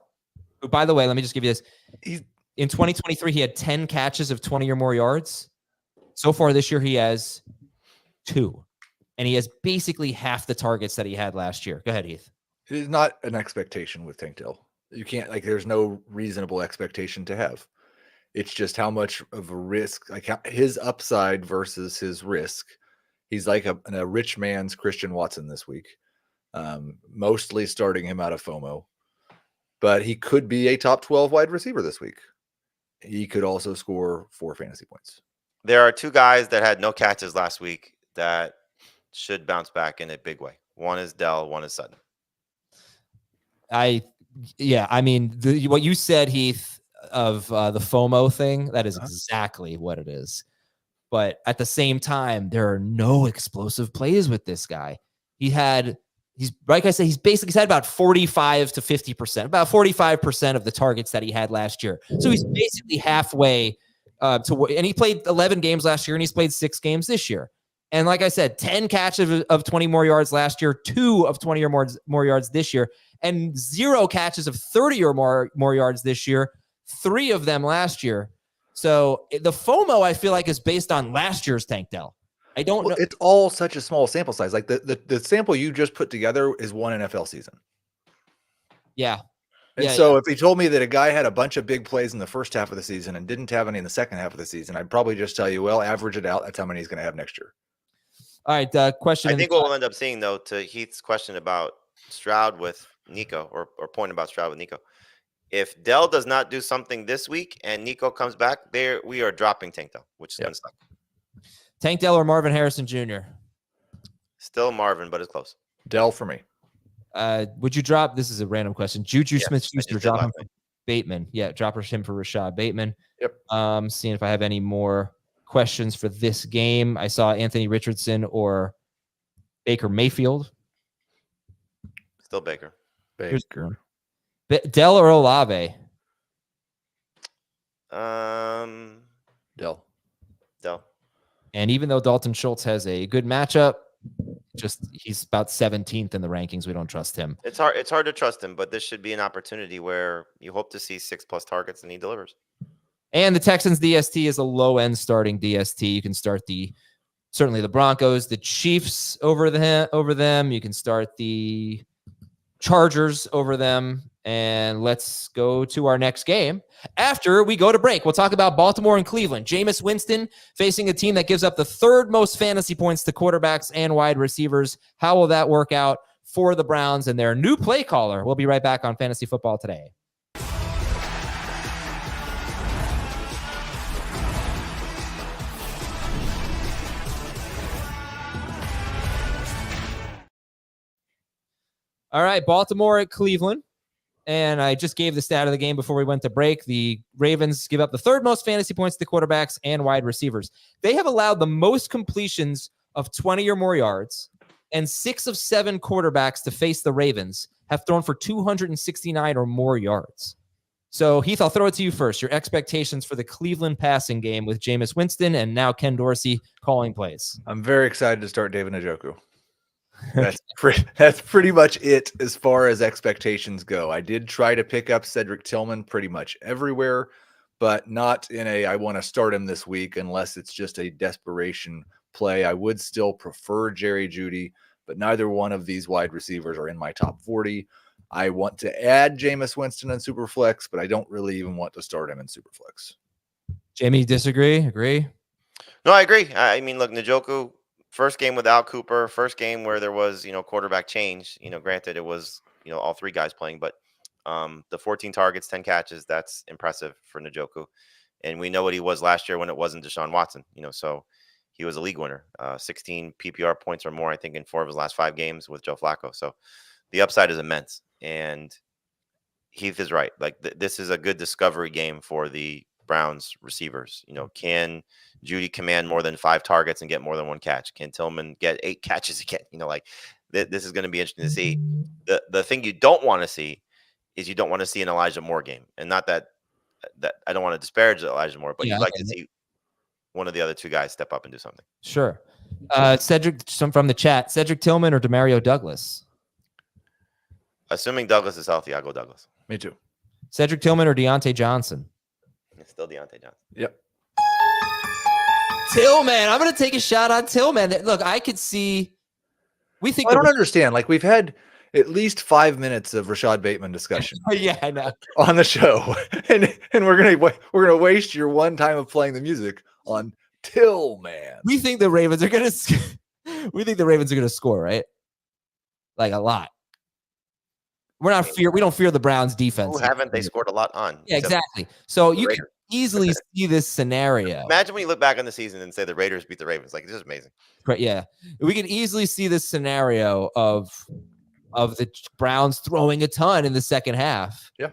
[SPEAKER 1] Who, by the way, let me just give you this. In 2023, he had 10 catches of 20 or more yards. So far this year, he has 2. And he has basically half the targets that he had last year. Go ahead, Heath.
[SPEAKER 2] It is not an expectation with Tank Dell. You can't, there's no reasonable expectation to have. It's just how much of a risk, his upside versus his risk. He's like a rich man's Christian Watson this week. Mostly starting him out of FOMO. But he could be a top 12 wide receiver this week. He could also score 4 fantasy points.
[SPEAKER 3] There are 2 guys that had no catches last week that should bounce back in a big way. One is Dell, one is Sutton.
[SPEAKER 1] I mean, what you said, Heath, of the FOMO thing, that is exactly what it is. But at the same time, there are no explosive plays with this guy. He had he's like I said, he's had about 45 to 50%, about 45% of the targets that he had last year. So he's basically halfway and he played 11 games last year and he's played 6 games this year. And like I said, 10 catches of 20 more yards last year, 2 of 20 or more yards this year, and 0 catches of 30 or more yards this year, 3 of them last year. So the FOMO, I feel like, is based on last year's Tank Dell. I don't know.
[SPEAKER 2] It's all such a small sample size. Like the sample you just put together is one NFL season.
[SPEAKER 1] Yeah.
[SPEAKER 2] And so if he told me that a guy had a bunch of big plays in the first half of the season and didn't have any in the second half of the season, I'd probably just tell you, well, average it out. That's how many he's going to have next year.
[SPEAKER 1] All right. Question.
[SPEAKER 3] I think what we'll end up seeing, though, to Heath's question about Stroud with Nico, or point about Stroud with Nico. If Dell does not do something this week and Nico comes back, we are dropping Tank Dell, which is going to suck.
[SPEAKER 1] Tank Dell or Marvin Harrison Jr.?
[SPEAKER 3] Still Marvin, but it's close.
[SPEAKER 2] Dell for me.
[SPEAKER 1] Would you drop? This is a random question. Juju Smith-Schuster, drop him for Bateman. Yeah, drop him for Rashod Bateman.
[SPEAKER 2] Yep.
[SPEAKER 1] Seeing if I have any more questions for this game. I saw Anthony Richardson or Baker Mayfield.
[SPEAKER 3] Still Baker.
[SPEAKER 1] Dell or Olave?
[SPEAKER 3] Dell.
[SPEAKER 1] And even though Dalton Schultz has a good matchup, he's about 17th in the rankings. We don't trust him.
[SPEAKER 3] It's hard to trust him, but this should be an opportunity where you hope to see 6+ targets and he delivers.
[SPEAKER 1] And the Texans DST is a low-end starting DST. You can start certainly the Broncos, the Chiefs over them. You can start the Chargers over them. And let's go to our next game. After we go to break, we'll talk about Baltimore and Cleveland. Jameis Winston facing a team that gives up the 3rd most fantasy points to quarterbacks and wide receivers. How will that work out for the Browns and their new play caller? We'll be right back on Fantasy Football Today. All right, Baltimore at Cleveland. And I just gave the stat of the game before we went to break. The Ravens give up the 3rd most fantasy points to quarterbacks and wide receivers. They have allowed the most completions of 20 or more yards, and 6 of 7 quarterbacks to face the Ravens have thrown for 269 or more yards. So, Heath, I'll throw it to you first. Your expectations for the Cleveland passing game with Jameis Winston and now Ken Dorsey calling plays.
[SPEAKER 2] I'm very excited to start David Njoku. That's pretty much it as far as expectations go. I did try to pick up Cedric Tillman pretty much everywhere, but not in I want to start him this week unless it's just a desperation play. I would still prefer Jerry Jeudy, but neither one of these wide receivers are in my top 40. I want to add Jameis Winston in Superflex, but I don't really even want to start him in Superflex.
[SPEAKER 1] Jamey, disagree? Agree?
[SPEAKER 3] No, I agree. I mean, look, Njoku, first game without Cooper, first game where there was, quarterback change. Granted, it was, all 3 guys playing, but the 14 targets, 10 catches, that's impressive for Njoku. And we know what he was last year when it wasn't Deshaun Watson, so he was a league winner, 16 PPR points or more, I think, in 4 of his last 5 games with Joe Flacco. So the upside is immense. And Heath is right. Like this is a good discovery game for the Browns receivers. Can Jeudy command more than 5 targets and get more than 1 catch? Can Tillman get 8 catches again? This is going to be interesting to see. The thing you don't want to see is you don't want to see an Elijah Moore game. And not that I don't want to disparage Elijah Moore, but you'd like to see one of the other 2 guys step up and do something.
[SPEAKER 1] Sure. Cedric, some from the chat, Cedric Tillman or Demario Douglas?
[SPEAKER 3] Assuming Douglas is healthy, I'll go Douglas.
[SPEAKER 2] Me too.
[SPEAKER 1] Cedric Tillman or Diontae Johnson?
[SPEAKER 3] It's still Diontae Johnson.
[SPEAKER 2] Yep.
[SPEAKER 1] Tillman. I'm going to take a shot on Tillman. Look, I could see. I
[SPEAKER 2] don't understand. Like we've had at least 5 minutes of Rashod Bateman discussion.
[SPEAKER 1] Yeah, I know.
[SPEAKER 2] On the show, and we're gonna waste your one time of playing the music on Tillman.
[SPEAKER 1] We think the Ravens are going to. We think the Ravens are going to score, right? Like a lot. We don't fear the Browns defense.
[SPEAKER 3] Who haven't they scored a lot on?
[SPEAKER 1] Yeah, exactly. So you can easily see this scenario.
[SPEAKER 3] Imagine when you look back on the season and say the Raiders beat the Ravens. Like, this is amazing.
[SPEAKER 1] Right? Yeah, we can easily see this scenario of the Browns throwing a ton in the second half.
[SPEAKER 2] Yeah,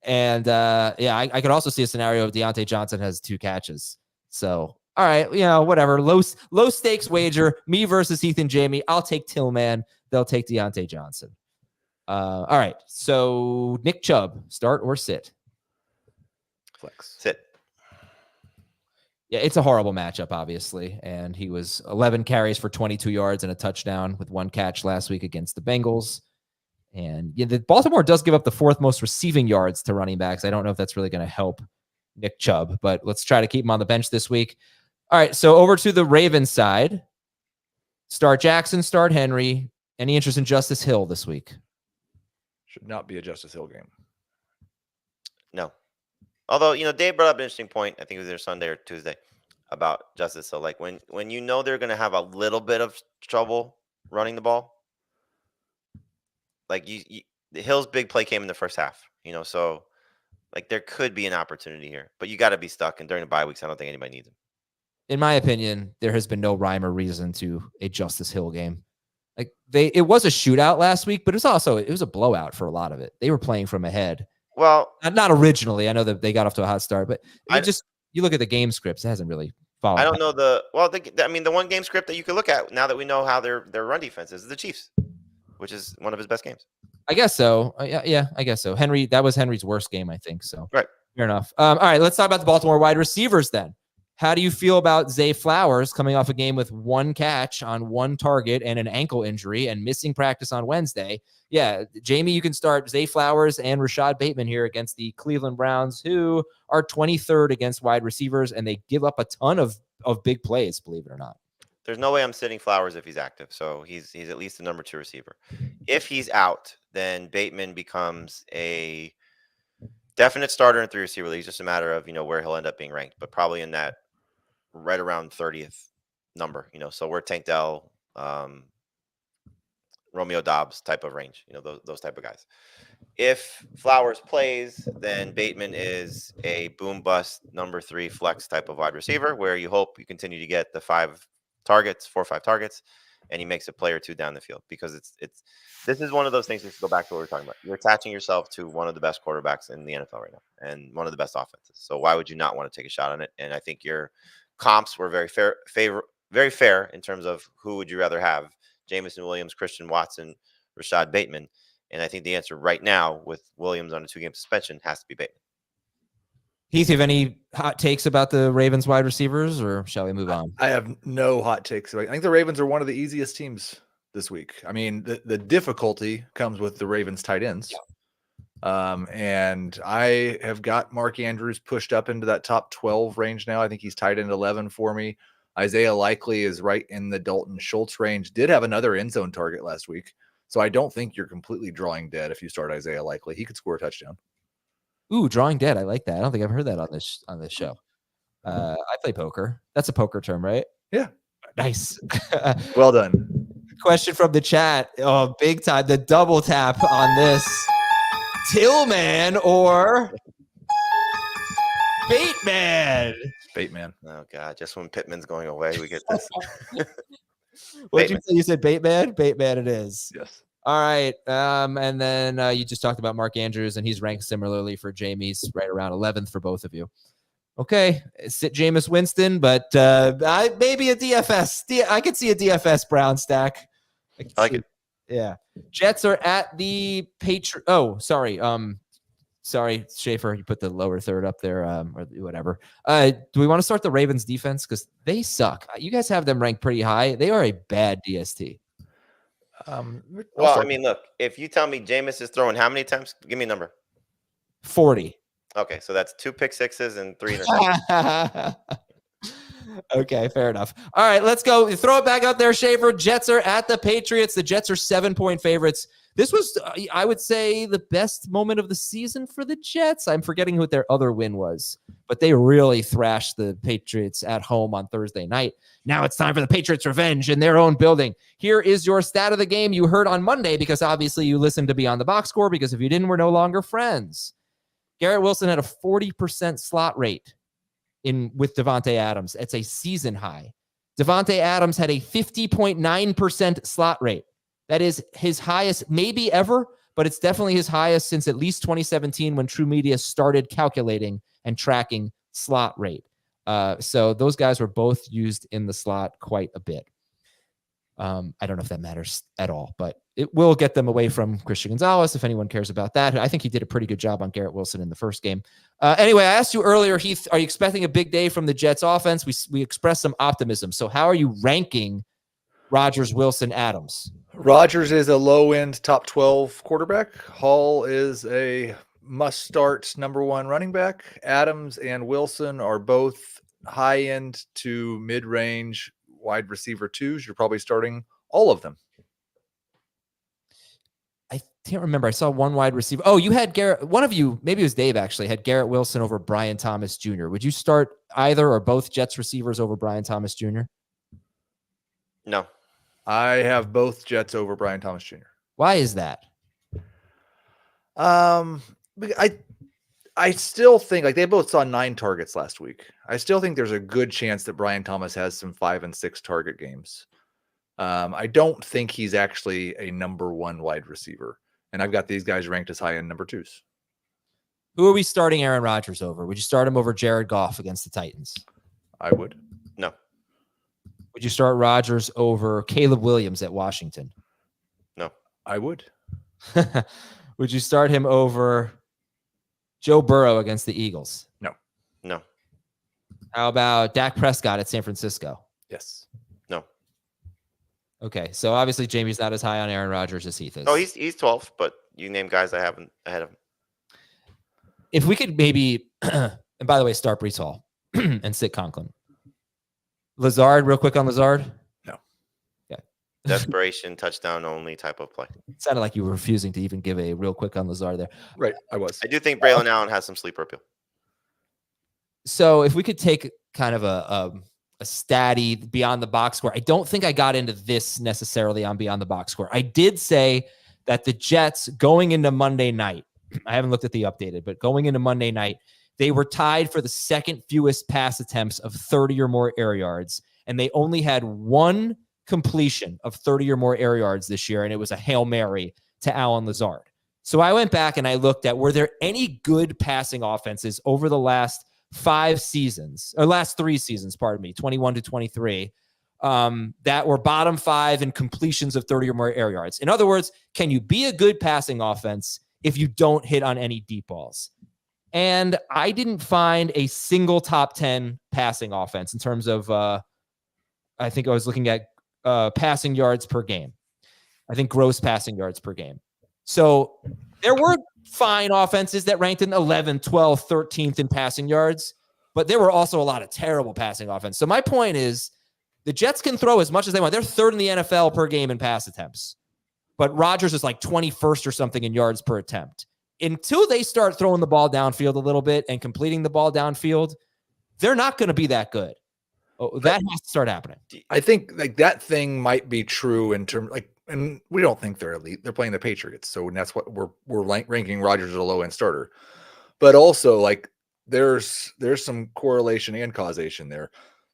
[SPEAKER 1] and I could also see a scenario of Diontae Johnson has 2 catches. So all right, whatever. Low stakes wager. Me versus Heath and Jamey. I'll take Tillman. they'll take Diontae Johnson. All right. So Nick Chubb, start or sit?
[SPEAKER 2] Flex.
[SPEAKER 3] Sit.
[SPEAKER 1] Yeah, it's a horrible matchup, obviously. And he was 11 carries for 22 yards and a touchdown with 1 catch last week against the Bengals. And yeah, the Baltimore does give up the 4th most receiving yards to running backs. I don't know if that's really going to help Nick Chubb, but let's try to keep him on the bench this week. All right, so over to the Ravens side. Start Jackson, start Henry. Any interest in Justice Hill this week?
[SPEAKER 2] Should not be a Justice Hill game.
[SPEAKER 3] No. Although, Dave brought up an interesting point. I think it was either Sunday or Tuesday about Justice Hill. Like when they're going to have a little bit of trouble running the ball, like the Hill's big play came in the first half, so like there could be an opportunity here, but you got to be stuck. And during the bye weeks, I don't think anybody needs him.
[SPEAKER 1] In my opinion, there has been no rhyme or reason to a Justice Hill game. Like it was a shootout last week, but it was a blowout for a lot of it. They were playing from ahead.
[SPEAKER 3] Well,
[SPEAKER 1] not originally. I know that they got off to a hot start, but you look at the game scripts, it hasn't really followed.
[SPEAKER 3] I don't know the one game script that you could look at now that we know how their run defense is the Chiefs, which is one of his best games.
[SPEAKER 1] I guess so. Yeah, I guess so. That was Henry's worst game, I think. So
[SPEAKER 3] right.
[SPEAKER 1] Fair enough. All right, let's talk about the Baltimore wide receivers then. How do you feel about Zay Flowers coming off a game with 1 catch on 1 target and an ankle injury and missing practice on Wednesday? Yeah, Jamey, you can start Zay Flowers and Rashod Bateman here against the Cleveland Browns, who are 23rd against wide receivers, and they give up a ton of big plays, believe it or not.
[SPEAKER 3] There's no way I'm sitting Flowers if he's active, so he's at least the number 2 receiver. If he's out, then Bateman becomes a definite starter in 3 receiver leagues. Just a matter of where he'll end up being ranked, but probably in that right around 30th number. So we're Tank Dell, Romeo Dobbs type of range. Those type of guys. If Flowers plays, then Bateman is a boom bust number 3 flex type of wide receiver, where you hope you continue to get the 4 or 5 targets, and he makes a play or 2 down the field, because this is one of those things. Just to go back to what we're talking about. You're attaching yourself to one of the best quarterbacks in the NFL right now, and one of the best offenses. So why would you not want to take a shot on it? And I think your comps were very fair in terms of who would you rather have: Jameson Williams, Christian Watson, Rashod Bateman. And I think the answer right now, with Williams on a 2-game suspension, has to be Bateman.
[SPEAKER 1] Heath, you have any hot takes about the Ravens wide receivers, or shall we move on?
[SPEAKER 2] I have no hot takes. I think the Ravens are one of the easiest teams this week. I mean, the difficulty comes with the Ravens tight ends. Yeah. And I have got Mark Andrews pushed up into that top 12 range now. I think he's tight end 11 for me. Isaiah Likely is right in the Dalton Schultz range. Did have another end zone target last week. So I don't think you're completely drawing dead if you start Isaiah Likely. He could score a touchdown.
[SPEAKER 1] Ooh, drawing dead. I like that. I don't think I've heard that on this show. I play poker. That's a poker term, right?
[SPEAKER 2] Yeah.
[SPEAKER 1] Nice.
[SPEAKER 2] Well done.
[SPEAKER 1] Question from the chat. Oh, big time. The double tap on this. Tillman or Bateman?
[SPEAKER 2] Bateman.
[SPEAKER 3] Oh, God. Just when Pittman's going away, we get this.
[SPEAKER 1] What did you say? You said Bateman? Bateman it is.
[SPEAKER 2] Yes.
[SPEAKER 1] All right. And then you just talked about Mark Andrews, and he's ranked similarly for Jamey's, right around 11th for both of you. Okay. Sit Jameis Winston, but maybe a DFS. I could see a DFS Brown stack.
[SPEAKER 3] I like it.
[SPEAKER 1] Yeah. Jets are at the Patriots. Oh, sorry. Sorry, Schaefer, you put the lower third up there, or whatever. Do we want to start the Ravens defense? Because they suck. You guys have them ranked pretty high. They are a bad DST.
[SPEAKER 3] Well, I mean, look, if you tell me Jameis is throwing how many times? Give me a number.
[SPEAKER 1] 40.
[SPEAKER 3] Okay, so that's 2 pick sixes and 3 interceptions.
[SPEAKER 1] Okay, fair enough. All right, let's go. Throw it back out there, Schaefer. Jets are at the Patriots. The Jets are 7-point favorites. This was, I would say, the best moment of the season for the Jets. I'm forgetting what their other win was, but they really thrashed the Patriots at home on Thursday night. Now it's time for the Patriots' revenge in their own building. Here is your stat of the game you heard on Monday, because obviously you listened to Beyond the Box Score, because if you didn't, we're no longer friends. Garrett Wilson had a 40% slot rate with Davante Adams. It's a season high. Davante Adams had a 50.9% slot rate. That is his highest maybe ever, but it's definitely his highest since at least 2017, when True Media started calculating and tracking slot rate. So those guys were both used in the slot quite a bit. I don't know if that matters at all, but it will get them away from Christian Gonzalez if anyone cares about that. I think he did a pretty good job on Garrett Wilson in the first game. Anyway, I asked you earlier, Heath, are you expecting a big day from the Jets offense? We expressed some optimism. So how are you ranking Rodgers, Wilson, Adams?
[SPEAKER 2] Rodgers is a low-end top 12 quarterback. Hall is a must-start number 1 running back. Adams and Wilson are both high-end to mid-range wide receiver 2s. You're probably starting all of them.
[SPEAKER 1] I can't remember. I saw one wide receiver. Oh, you had Garrett. One of you, maybe it was Dave actually, had Garrett Wilson over Brian Thomas Jr. Would you start either or both Jets receivers over Brian Thomas Jr.?
[SPEAKER 3] No.
[SPEAKER 2] I have both Jets over Brian Thomas Jr.
[SPEAKER 1] Why is that?
[SPEAKER 2] I still think, like, they both saw 9 targets last week. I still think there's a good chance that Brian Thomas has some 5 and 6 target games. I don't think he's actually a number 1 wide receiver. And I've got these guys ranked as high end number 2s.
[SPEAKER 1] Who are we starting Aaron Rodgers over? Would you start him over Jared Goff against the Titans?
[SPEAKER 2] I would.
[SPEAKER 3] No.
[SPEAKER 1] Would you start Rodgers over Caleb Williams at Washington?
[SPEAKER 3] No.
[SPEAKER 2] I would.
[SPEAKER 1] Would you start him over Joe Burrow against the Eagles?
[SPEAKER 2] No.
[SPEAKER 3] No.
[SPEAKER 1] How about Dak Prescott at San Francisco?
[SPEAKER 2] Yes.
[SPEAKER 3] No.
[SPEAKER 1] Okay, so obviously Jamey's not as high on Aaron Rodgers as Heath is.
[SPEAKER 3] Oh, he's 12th, but you name guys I haven't ahead of him.
[SPEAKER 1] If we could maybe, and by the way, start Breece Hall and sit Conklin. Lazard, real quick on Lazard.
[SPEAKER 2] No.
[SPEAKER 1] Yeah.
[SPEAKER 3] Desperation, touchdown only type of play.
[SPEAKER 1] It sounded like you were refusing to even give a real quick on Lazard there.
[SPEAKER 2] Right, I was.
[SPEAKER 3] I do think Braylon Allen has some sleeper appeal.
[SPEAKER 1] So if we could take kind of a statty beyond the box score, I don't think I got into this necessarily on beyond the box score. I did say that the Jets going into Monday night, I haven't looked at the updated, but going into Monday night, they were tied for the second fewest pass attempts of 30 or more air yards, and they only had one completion of 30 or more air yards this year, and it was a Hail Mary to Allen Lazard. So I went back and I looked at, were there any good passing offenses over the last 5 seasons, or last 3 seasons, pardon me, 21 to 23, that were bottom 5 in completions of 30 or more air yards? In other words, can you be a good passing offense if you don't hit on any deep balls? And I didn't find a single top 10 passing offense in terms of, I think I was looking at passing yards per game. I think gross passing yards per game. So there were fine offenses that ranked in 11th, 12th, 13th in passing yards, but there were also a lot of terrible passing offense. So my point is the Jets can throw as much as they want. They're 3rd in the NFL per game in pass attempts, but Rodgers is like 21st or something in yards per attempt. Until they start throwing the ball downfield a little bit and completing the ball downfield, they're not going to be that good. Oh, that has to start happening.
[SPEAKER 2] I think like that thing might be true in terms like, and we don't think they're elite. They're playing the Patriots, so that's what we're ranking Rodgers as a low end starter. But also, like there's some correlation and causation there.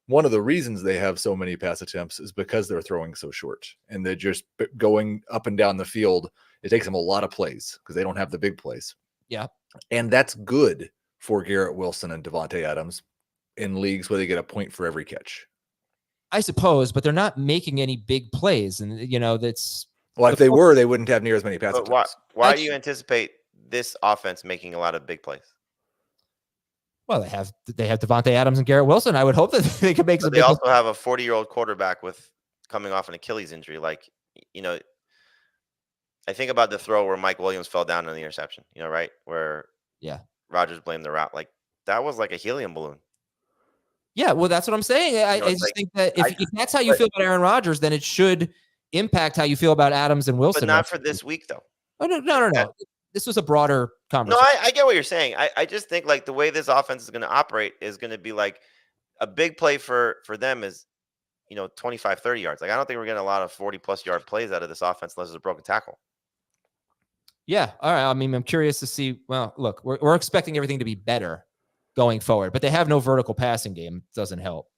[SPEAKER 2] One of the reasons they have so many pass attempts is because they're throwing so short and they're just going up and down the field. It takes them a lot of plays because they don't have the big plays.
[SPEAKER 1] Yeah.
[SPEAKER 2] And that's good for Garrett Wilson and Davante Adams in leagues where they get a point for every catch.
[SPEAKER 1] I suppose, but they're not making any big plays. And, you know, that's...
[SPEAKER 2] Well, if they were, they wouldn't have near as many pass
[SPEAKER 3] But
[SPEAKER 2] attempts.
[SPEAKER 3] why do you anticipate this offense making a lot of big plays?
[SPEAKER 1] Well, they have Davante Adams and Garrett Wilson. I would hope that they could make some.
[SPEAKER 3] They also have a 40-year-old quarterback with coming off an Achilles injury. Like, you know, I think about the throw where Mike Williams fell down on the interception, you know, right? Where Rodgers blamed the route. Like that was like a helium balloon.
[SPEAKER 1] Yeah, well, that's what I'm saying. I just think that if that's how you feel about Aaron Rodgers, then it should impact how you feel about Adams and Wilson.
[SPEAKER 3] But not for this week, though.
[SPEAKER 1] Oh, no. This was a broader conversation.
[SPEAKER 3] No, I get what you're saying. I just think like the way this offense is going to operate is going to be like a big play for them is, you know, 25, 30 yards. Like I don't think we're getting a lot of 40-plus yard plays out of this offense unless it's a broken tackle.
[SPEAKER 1] Yeah. All right. I mean, I'm curious to see. Well, look, we're expecting everything to be better going forward, but they have no vertical passing game. Doesn't help.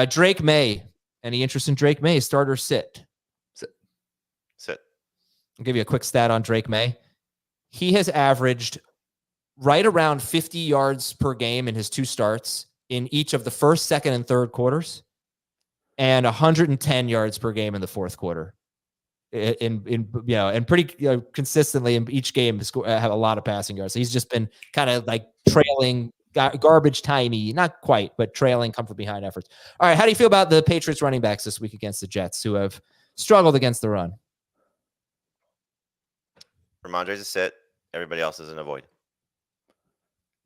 [SPEAKER 1] Drake May. Any interest in Drake May? Start or sit?
[SPEAKER 3] Sit.
[SPEAKER 1] I'll give you a quick stat on Drake May. He has averaged right around 50 yards per game in his 2 starts in each of the first, second, and third quarters. and 110 yards per game in the fourth quarter. And pretty consistently in each game have a lot of passing yards. So he's just been kind of like trailing, garbage timey, not quite, but trailing, come from behind efforts. All right, how do you feel about the Patriots running backs this week against the Jets, who have struggled against the run?
[SPEAKER 3] Ramondre's a sit. Everybody else is an avoid.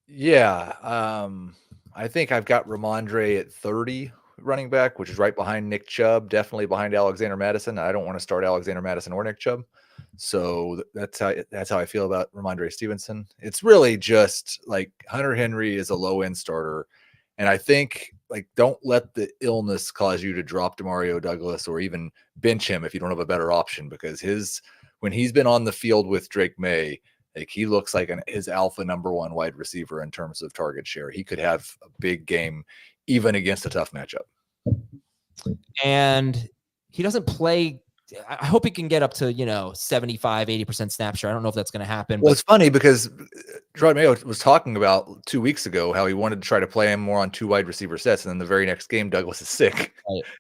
[SPEAKER 2] Yeah, I think I've got Ramondre at 30 running back, which is right behind Nick Chubb, definitely behind Alexander Mattison. I don't want to start Alexander Mattison or Nick Chubb. So that's how I feel about Ramondre Stevenson. It's really just like Hunter Henry is a low end starter. And I think like don't let the illness cause you to drop Demario Douglas or even bench him if you don't have a better option, because when he's been on the field with Drake May, like he looks like his alpha number one wide receiver in terms of target share. He could have a big game even against a tough matchup.
[SPEAKER 1] And he doesn't play. I hope he can get up to, 75, 80% snap share. I don't know if that's going to happen.
[SPEAKER 2] Well, it's funny because Gerard Mayo was talking about 2 weeks ago how he wanted to try to play him more on 2 wide receiver sets. And then the very next game, Douglas is sick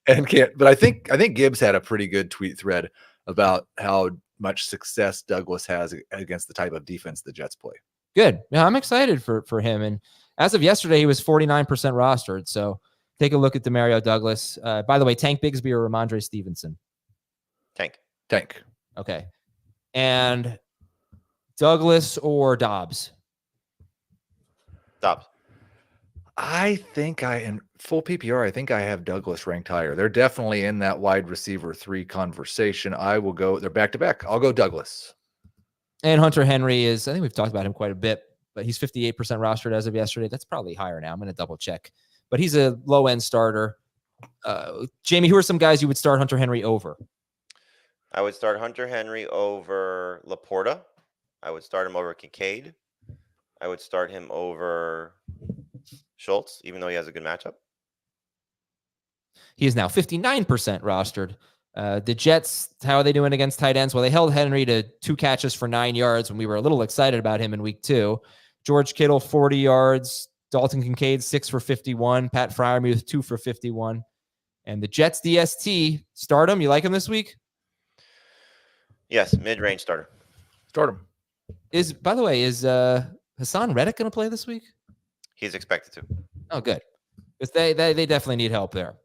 [SPEAKER 2] and can't. But I think Gibbs had a pretty good tweet thread about how much success Douglas has against the type of defense the Jets play.
[SPEAKER 1] Good. Yeah, I'm excited for him. And as of yesterday, he was 49% rostered. So take a look at Demario Douglas. By the way, Tank Bigsby or Ramondre Stevenson?
[SPEAKER 3] Tank.
[SPEAKER 1] Okay. And Douglas or Dobbs?
[SPEAKER 3] Dobbs.
[SPEAKER 2] I think in full PPR, I think I have Douglas ranked higher. They're definitely in that wide receiver 3 conversation. They're back to back. I'll go Douglas.
[SPEAKER 1] And Hunter Henry I think we've talked about him quite a bit, but he's 58% rostered as of yesterday. That's probably higher now. I'm going to double check, but he's a low end starter. Jamey, who are some guys you would start Hunter Henry over?
[SPEAKER 3] I would start Hunter Henry over Laporta. I would start him over Kincaid. I would start him over Schultz, even though he has a good matchup.
[SPEAKER 1] He is now 59% rostered. The Jets, how are they doing against tight ends? Well, they held Henry to 2 catches for 9 yards when we were a little excited about him in week 2. George Kittle, 40 yards. Dalton Kincaid, 6 for 51. Pat Freiermuth, 2 for 51. And the Jets DST, start him. You like him this week?
[SPEAKER 3] Yes, mid-range starter.
[SPEAKER 2] Start him.
[SPEAKER 1] By the way, is Hassan Reddick going to play this week?
[SPEAKER 3] He's expected to.
[SPEAKER 1] Oh, good. Because they definitely need help there.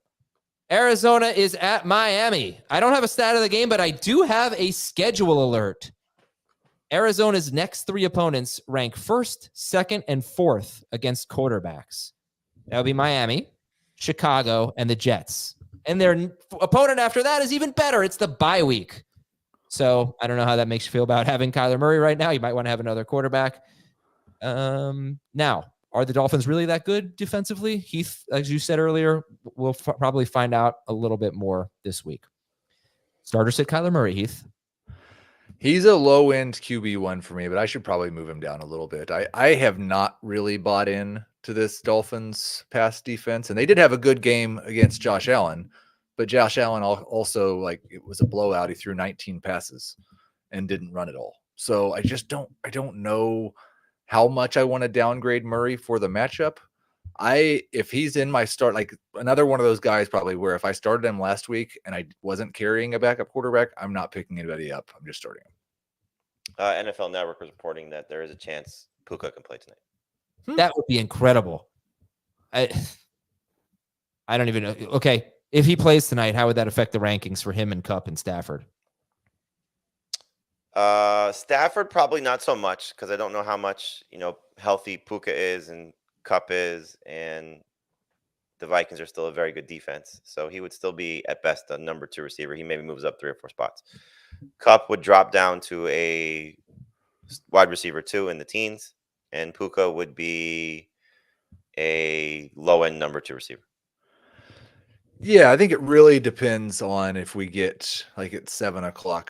[SPEAKER 1] Arizona is at Miami. I don't have a stat of the game, but I do have a schedule alert. Arizona's next 3 opponents rank 1st, 2nd, and 4th against quarterbacks. That would be Miami, Chicago, and the Jets. And their opponent after that is even better. It's the bye week. So I don't know how that makes you feel about having Kyler Murray right now. You might want to have another quarterback. Now, are the Dolphins really that good defensively? Heath, as you said earlier, we'll probably find out a little bit more this week. Starter sit Kyler Murray, Heath.
[SPEAKER 2] He's a low-end QB1 for me, but I should probably move him down a little bit. I have not really bought in to this Dolphins pass defense, and they did have a good game against Josh Allen, but Josh Allen also, like, it was a blowout. He threw 19 passes and didn't run at all. So I don't know how much I want to downgrade Murray for the matchup. If he's in my start, like another one of those guys probably where if I started him last week and I wasn't carrying a backup quarterback, I'm not picking anybody up. I'm just starting him.
[SPEAKER 3] NFL Network was reporting that there is a chance Puka can play tonight.
[SPEAKER 1] That would be incredible. I don't even know. Okay, if he plays tonight, how would that affect the rankings for him and Kupp and Stafford?
[SPEAKER 3] Stafford probably not so much because I don't know how much healthy Puka is and Kupp is, and the Vikings are still a very good defense. So he would still be at best a number 2 receiver. He maybe moves up 3 or 4 spots. Kupp would drop down to a wide receiver 2 in the teens, and Puka would be a low end number 2 receiver.
[SPEAKER 2] Yeah, I think it really depends on if we get like at 7:00.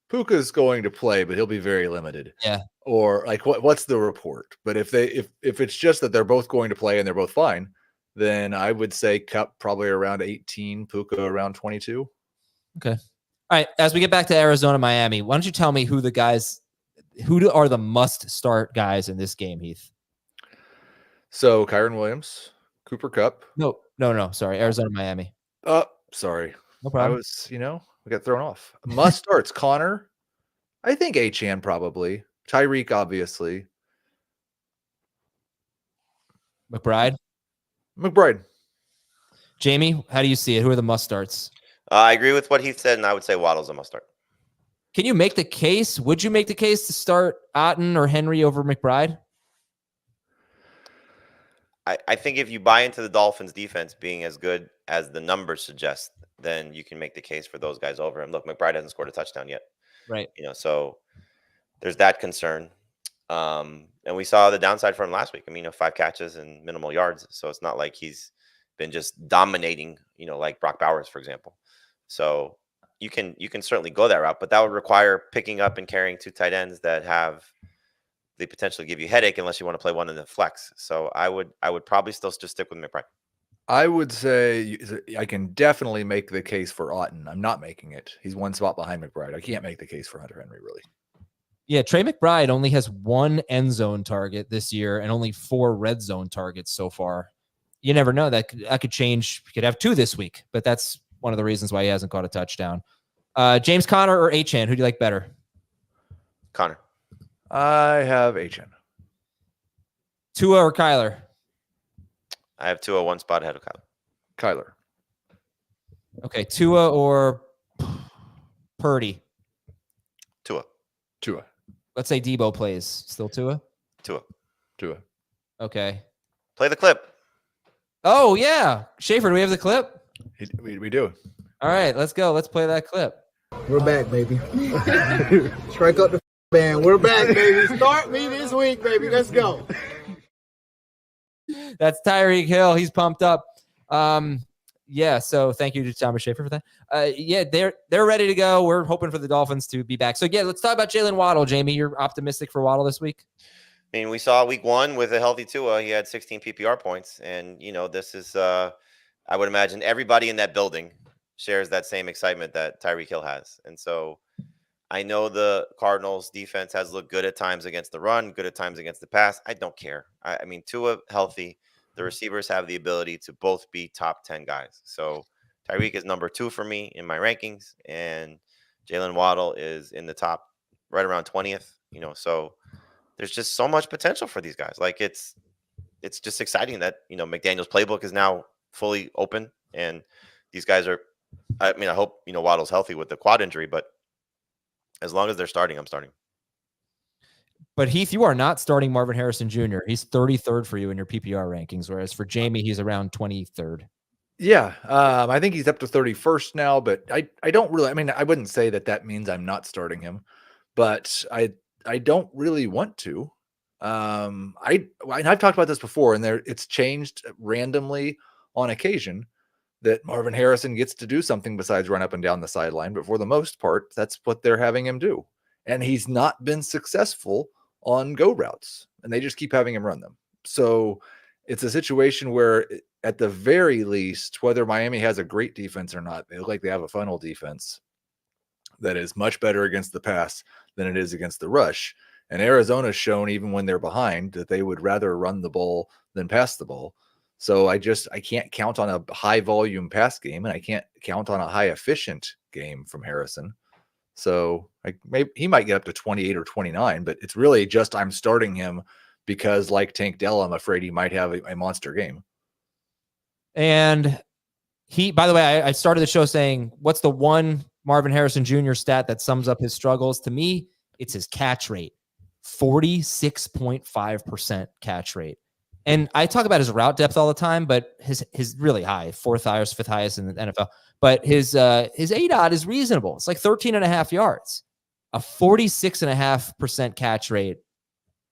[SPEAKER 2] Puka's going to play, but he'll be very limited.
[SPEAKER 1] Yeah.
[SPEAKER 2] Or like what's the report? But if it's just that they're both going to play and they're both fine, then I would say Kupp probably around 18, Puka around 22.
[SPEAKER 1] Okay. All right. As we get back to Arizona, Miami, why don't you tell me who are the must start guys in this game, Heath?
[SPEAKER 2] So Kyren Williams, Cooper Kupp.
[SPEAKER 1] No. Sorry. Arizona, Miami.
[SPEAKER 2] Sorry.
[SPEAKER 1] No
[SPEAKER 2] I
[SPEAKER 1] problem.
[SPEAKER 2] was, we got thrown off. Must starts. Connor. I think Achane probably. Tyreek, obviously.
[SPEAKER 1] McBride.
[SPEAKER 2] McBride.
[SPEAKER 1] Jamey, how do you see it? Who are the must starts?
[SPEAKER 3] I agree with what Heath said, and I would say Waddle's a must start.
[SPEAKER 1] Can you make the case? Would you make the case to start Otten or Henry over McBride?
[SPEAKER 3] I think if you buy into the Dolphins defense being as good as the numbers suggest, then you can make the case for those guys over him. Look, McBride hasn't scored a touchdown yet.
[SPEAKER 1] Right.
[SPEAKER 3] So there's that concern. And we saw the downside for him last week. 5 catches and minimal yards. So it's not like he's been just dominating, like Brock Bowers, for example. So you can certainly go that route, but that would require picking up and carrying 2 tight ends that have the potential to give you a headache unless you want to play one in the flex. So I would probably still just stick with McBride.
[SPEAKER 2] I would say I can definitely make the case for Otten. I'm not making it. He's one spot behind McBride. I can't make the case for Hunter Henry, really.
[SPEAKER 1] Yeah, Trey McBride only has 1 end zone target this year and only 4 red zone targets so far. You never know. That could change. He could have 2 this week, but that's one of the reasons why he hasn't caught a touchdown. James Conner or Achane? Who do you like better?
[SPEAKER 3] Connor.
[SPEAKER 2] I have Achane.
[SPEAKER 1] Tua or Kyler?
[SPEAKER 3] I have Tua 1 spot ahead of
[SPEAKER 2] Kyler.
[SPEAKER 1] Okay, Tua or Purdy?
[SPEAKER 3] Tua.
[SPEAKER 1] Let's say Debo plays. Still Tua?
[SPEAKER 3] Tua.
[SPEAKER 1] Okay.
[SPEAKER 3] Play the clip.
[SPEAKER 1] Oh, yeah. Schaefer, do we have the clip?
[SPEAKER 2] We do.
[SPEAKER 1] All right, let's go. Let's play that clip.
[SPEAKER 5] We're back, baby. Strike up the band. We're back, baby. Start me this week, baby. Let's go.
[SPEAKER 1] That's Tyreek Hill. He's pumped up. Yeah, so thank you to Thomas Schaefer for that. Yeah, they're ready to go. We're hoping for the Dolphins to be back. So, yeah, let's talk about Jaylen Waddle. Jamey, you're optimistic for Waddle this week?
[SPEAKER 3] We saw week 1 with a healthy Tua. He had 16 PPR points. And, this is, I would imagine everybody in that building shares that same excitement that Tyreek Hill has. And so I know the Cardinals defense has looked good at times against the run, good at times against the pass. I don't care. I mean, Tua healthy. The receivers have the ability to both be top 10 guys. So Tyreek is number 2 for me in my rankings, and Jaylen Waddle is in the top right around 20th. So there's just so much potential for these guys. Like it's just exciting that, McDaniel's playbook is now fully open, and these guys are, I hope, Waddle's healthy with the quad injury, but as long as they're starting, I'm starting.
[SPEAKER 1] But Heath, you are not starting Marvin Harrison Jr. He's 33rd for you in your PPR rankings, whereas for Jamey, he's around 23rd.
[SPEAKER 2] Yeah, I think he's up to 31st now, but I don't really. I wouldn't say that means I'm not starting him, but I don't really want to. I've talked about this before, and it's changed randomly on occasion that Marvin Harrison gets to do something besides run up and down the sideline. But for the most part, that's what they're having him do. And he's not been successful on go routes, and they just keep having him run them. So it's a situation where, at the very least, whether Miami has a great defense or not, they look like they have a funnel defense that is much better against the pass than it is against the rush. And Arizona's shown, even when they're behind, that they would rather run the ball than pass the ball. So I can't count on a high volume pass game, and I can't count on a high efficient game from Harrison. So maybe he might get up to 28 or 29, but it's really just I'm starting him because, like Tank Dell, I'm afraid he might have a monster game.
[SPEAKER 1] And by the way, I started the show saying, what's the one Marvin Harrison Jr. stat that sums up his struggles? To me, it's his catch rate, 46.5% catch rate. And I talk about his route depth all the time, but his really high, 4th highest, 5th highest in the NFL. But his ADOT is reasonable. It's like 13.5 yards. A 46.5% catch rate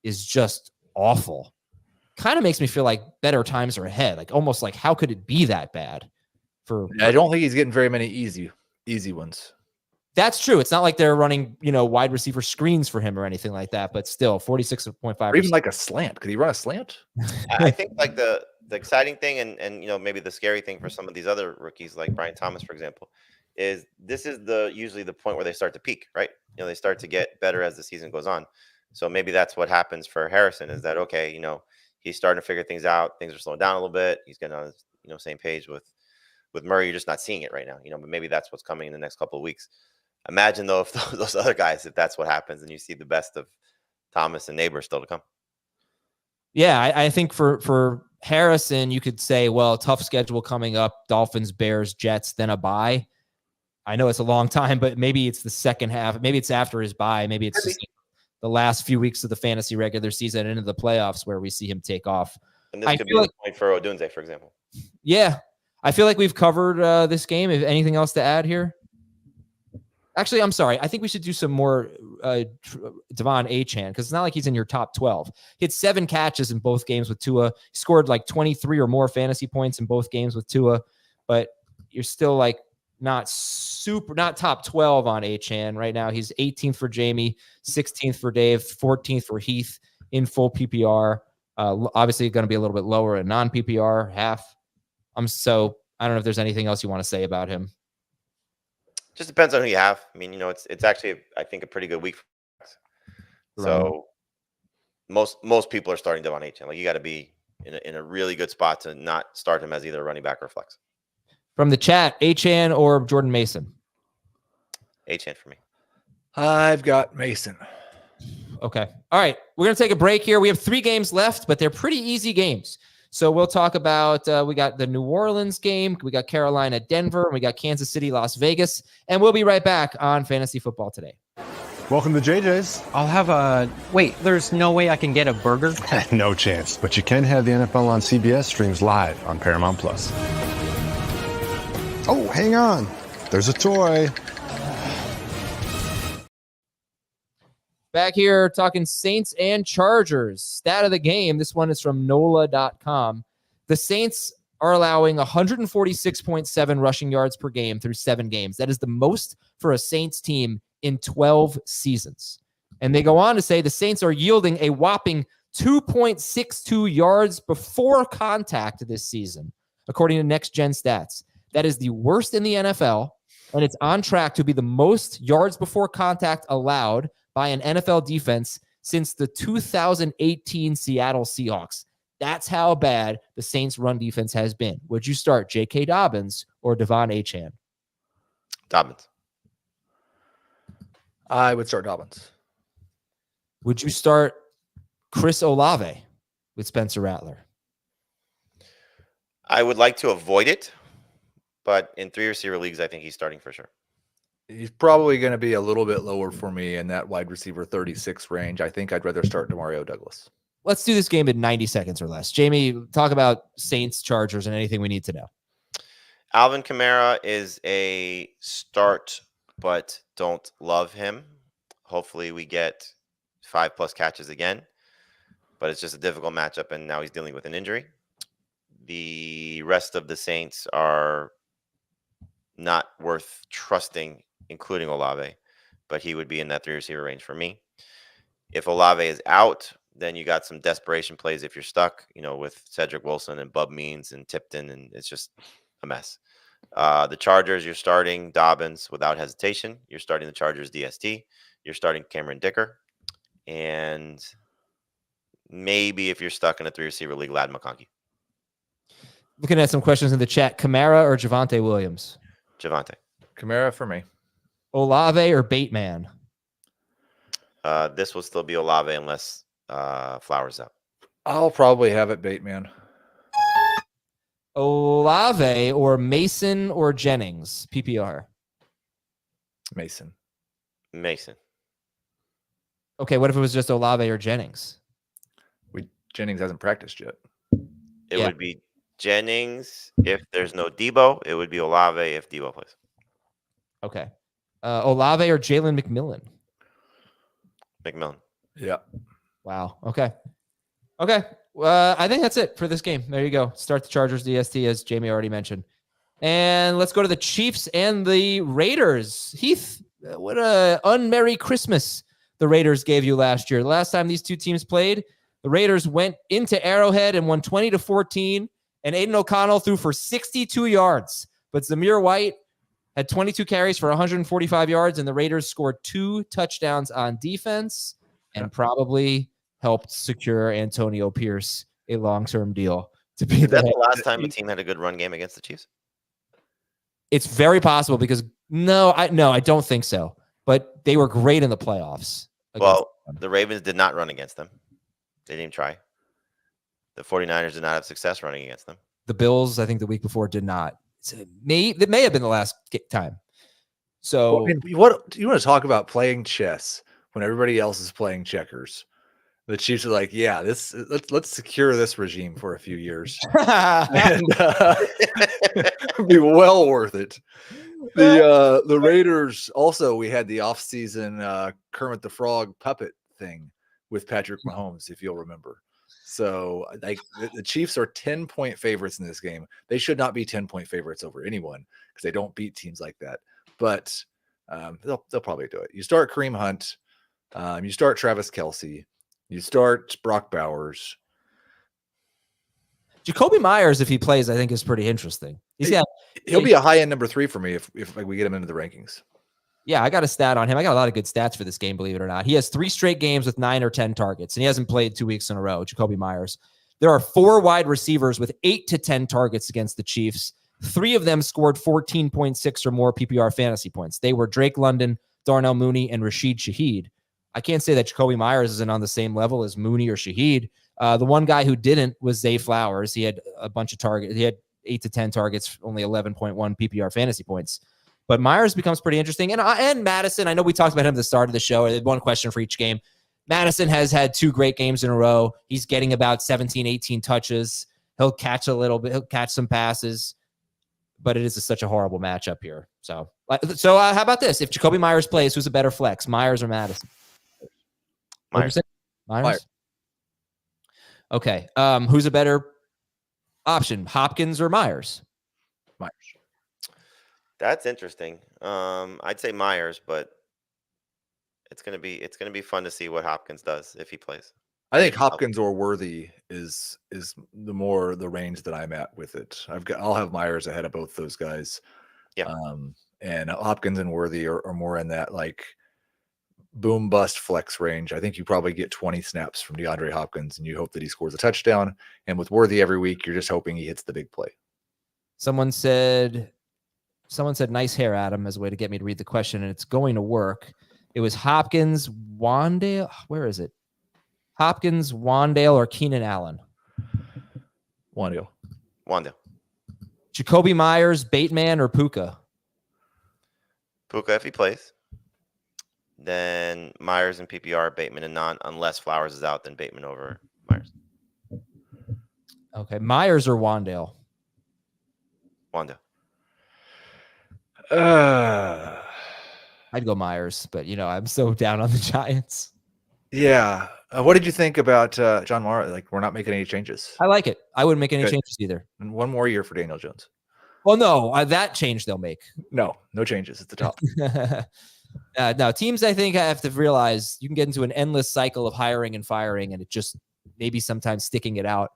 [SPEAKER 1] is just awful. Kind of makes me feel like better times are ahead. Like almost like, how could it be that bad? I
[SPEAKER 2] don't think he's getting very many easy ones.
[SPEAKER 1] That's true. It's not like they're running, wide receiver screens for him or anything like that, but still 46.5%.
[SPEAKER 2] Or even like a slant. Could he run a slant?
[SPEAKER 3] I think like the exciting thing and maybe the scary thing for some of these other rookies like Brian Thomas, for example, is this is usually the point where they start to peak, right? They start to get better as the season goes on. So maybe that's what happens for Harrison, is that, okay, he's starting to figure things out. Things are slowing down a little bit. He's getting on, same page with with Murray, you're just not seeing it right now, but maybe that's what's coming in the next couple of weeks. Imagine though, if those other guys, if that's what happens and you see the best of Thomas and Neighbor still to come.
[SPEAKER 1] Yeah. I think for Harrison, you could say, well, tough schedule coming up, Dolphins, Bears, Jets, then a bye. I know it's a long time, but maybe it's the second half. Maybe it's after his bye. Maybe it's just the last few weeks of the fantasy regular season and into the playoffs where we see him take off.
[SPEAKER 3] And this could be the point for Odunze, for example.
[SPEAKER 1] Yeah. I feel like we've covered this game. If anything else to add here? Actually, I'm sorry. I think we should do some more Devon Achane because it's not like he's in your top 12. He had 7 catches in both games with Tua. He scored like 23 or more fantasy points in both games with Tua, but you're still like not top 12 on Achane right now. He's 18th for Jamey, 16th for Dave, 14th for Heath in full PPR. Obviously going to be a little bit lower in non-PPR, half. So I don't know if there's anything else you want to say about him.
[SPEAKER 3] Just depends on who you have. I mean, it's actually, I think, a pretty good week. So most people are starting Devon Achane. Like, you got to be in a really good spot to not start him as either a running back or a flex.
[SPEAKER 1] From the chat, Achane or Jordan Mason?
[SPEAKER 3] Achane for me.
[SPEAKER 2] I've got Mason.
[SPEAKER 1] Okay. All right. We're going to take a break here. We have 3 games left, but they're pretty easy games. So we'll talk about, we got the New Orleans game. We got Carolina, Denver. We got Kansas City, Las Vegas. And we'll be right back on Fantasy Football Today.
[SPEAKER 6] Welcome to JJ's.
[SPEAKER 7] I'll have a... Wait, there's no way I can get a burger?
[SPEAKER 6] No chance. But you can have the NFL on CBS streams live on Paramount+. Oh, hang on. There's a toy.
[SPEAKER 1] Back here talking Saints and Chargers. Stat of the game. This one is from NOLA.com. The Saints are allowing 146.7 rushing yards per game through 7 games. That is the most for a Saints team in 12 seasons. And they go on to say the Saints are yielding a whopping 2.62 yards before contact this season, according to Next Gen Stats. That is the worst in the NFL, and it's on track to be the most yards before contact allowed by an NFL defense since the 2018 Seattle Seahawks. That's how bad the Saints' run defense has been. Would you start J.K. Dobbins or Devon Achane?
[SPEAKER 3] Dobbins.
[SPEAKER 2] I would start Dobbins.
[SPEAKER 1] Would you start Chris Olave with Spencer Rattler?
[SPEAKER 3] I would like to avoid it, but in 3 receiver leagues, I think he's starting for sure.
[SPEAKER 2] He's probably going to be a little bit lower for me in that wide receiver 36 range. I think I'd rather start Demario Douglas.
[SPEAKER 1] Let's do this game in 90 seconds or less. Jamey, talk about Saints, Chargers, and anything we need to know.
[SPEAKER 3] Alvin Kamara is a start, but don't love him. Hopefully we get 5+ catches again, but it's just a difficult matchup, and now he's dealing with an injury. The rest of the Saints are not worth trusting, including Olave, but he would be in that 3 receiver range for me. If Olave is out, then you got some desperation plays if you're stuck, with Cedric Wilson and Bub Means and Tipton, and it's just a mess. The Chargers, you're starting Dobbins without hesitation. You're starting the Chargers DST. You're starting Cameron Dicker. And maybe if you're stuck in a 3 receiver league, Ladd McConkey.
[SPEAKER 1] Looking at some questions in the chat, Kamara or Javonte Williams?
[SPEAKER 3] Javonte.
[SPEAKER 2] Kamara for me.
[SPEAKER 1] Olave or Bateman?
[SPEAKER 3] This will still be Olave unless Flowers out.
[SPEAKER 2] I'll probably have it Bateman.
[SPEAKER 1] Olave or Mason or Jennings? PPR.
[SPEAKER 2] Mason.
[SPEAKER 1] Okay, what if it was just Olave or Jennings?
[SPEAKER 2] Jennings hasn't practiced yet.
[SPEAKER 3] It would be Jennings if there's no Debo. It would be Olave if Debo plays.
[SPEAKER 1] Okay. Olave or Jaylen McMillan?
[SPEAKER 3] McMillan.
[SPEAKER 2] Yeah.
[SPEAKER 1] Wow. Okay. I think that's it for this game. There you go. Start the Chargers DST, as Jamey already mentioned. And let's go to the Chiefs and the Raiders. Heath, what a unmerry Christmas the Raiders gave you last year. The last time these two teams played, the Raiders went into Arrowhead and won 20-14, and Aiden O'Connell threw for 62 yards. But Zamir White had 22 carries for 145 yards, and the Raiders scored 2 touchdowns on defense and probably helped secure Antonio Pierce a long-term deal to be
[SPEAKER 3] Is that the last time a team had a good run game against the Chiefs?
[SPEAKER 1] It's very possible because I don't think so. But they were great in the playoffs.
[SPEAKER 3] Well, the Ravens did not run against them. They didn't even try. The 49ers did not have success running against them.
[SPEAKER 1] The Bills, I think the week before, did not. It may have been the last time. So,
[SPEAKER 2] well, I mean, what you want to talk about playing chess when everybody else is playing checkers? The Chiefs are like, yeah, let's secure this regime for a few years, and it'd be well worth it. The Raiders also, we had the offseason Kermit the Frog puppet thing with Patrick Mahomes, if you'll remember. So like the Chiefs are 10-point favorites in this game. They should not be 10-point favorites over anyone because they don't beat teams like that. But they'll probably do it. You start Kareem Hunt, you start Travis Kelce, you start Brock Bowers.
[SPEAKER 1] Jacoby Myers, if he plays, I think is pretty interesting.
[SPEAKER 2] He'll be a high-end number 3 for me if we get him into the rankings.
[SPEAKER 1] Yeah, I got a stat on him. I got a lot of good stats for this game, believe it or not. He has 3 straight games with 9 or 10 targets, and he hasn't played 2 weeks in a row, Jacoby Myers. There are 4 wide receivers with 8 to 10 targets against the Chiefs. 3 of them scored 14.6 or more PPR fantasy points. They were Drake London, Darnell Mooney, and Rashid Shaheed. I can't say that Jacoby Myers isn't on the same level as Mooney or Shaheed. The one guy who didn't was Zay Flowers. He had a bunch of targets. He had 8 to 10 targets, only 11.1 PPR fantasy points. But Myers becomes pretty interesting. And Mattison, I know we talked about him at the start of the show. I had one question for each game. Mattison has had 2 great games in a row. He's getting about 17, 18 touches. He'll catch a little bit. He'll catch some passes. But it is such a horrible matchup here. So how about this? If Jacoby Myers plays, who's a better flex, Myers or Mattison? Myers. Okay. Who's a better option, Hopkins or Myers?
[SPEAKER 2] Myers.
[SPEAKER 3] That's interesting. I'd say Myers, but it's gonna be fun to see what Hopkins does if he plays.
[SPEAKER 2] I think Hopkins or Worthy is the range that I'm at with it. I'll have Myers ahead of both those guys.
[SPEAKER 3] Yeah.
[SPEAKER 2] And Hopkins and Worthy are more in that like boom bust flex range. I think you probably get 20 snaps from DeAndre Hopkins and you hope that he scores a touchdown. And with Worthy every week, you're just hoping he hits the big play.
[SPEAKER 1] Someone said nice hair, Adam, as a way to get me to read the question, and it's going to work. It was Hopkins, Wandale. Where is it? Hopkins, Wandale, or Keenan Allen?
[SPEAKER 2] Wandale.
[SPEAKER 1] Jacoby Myers, Bateman, or Puka?
[SPEAKER 3] Puka if he plays. Then Myers and PPR, Bateman and non. Unless Flowers is out, then Bateman over Myers.
[SPEAKER 1] Okay, Myers or Wandale?
[SPEAKER 3] Wandale.
[SPEAKER 1] I'd go Myers, but I'm so down on the Giants.
[SPEAKER 2] Yeah. What did you think about John Mara? Like, we're not making any changes.
[SPEAKER 1] I like it. I wouldn't make any changes either.
[SPEAKER 2] And one more year for Daniel Jones.
[SPEAKER 1] Well, no, that change they'll make.
[SPEAKER 2] No changes at the top.
[SPEAKER 1] Now, teams, I think, have to realize you can get into an endless cycle of hiring and firing, and it just maybe sometimes sticking it out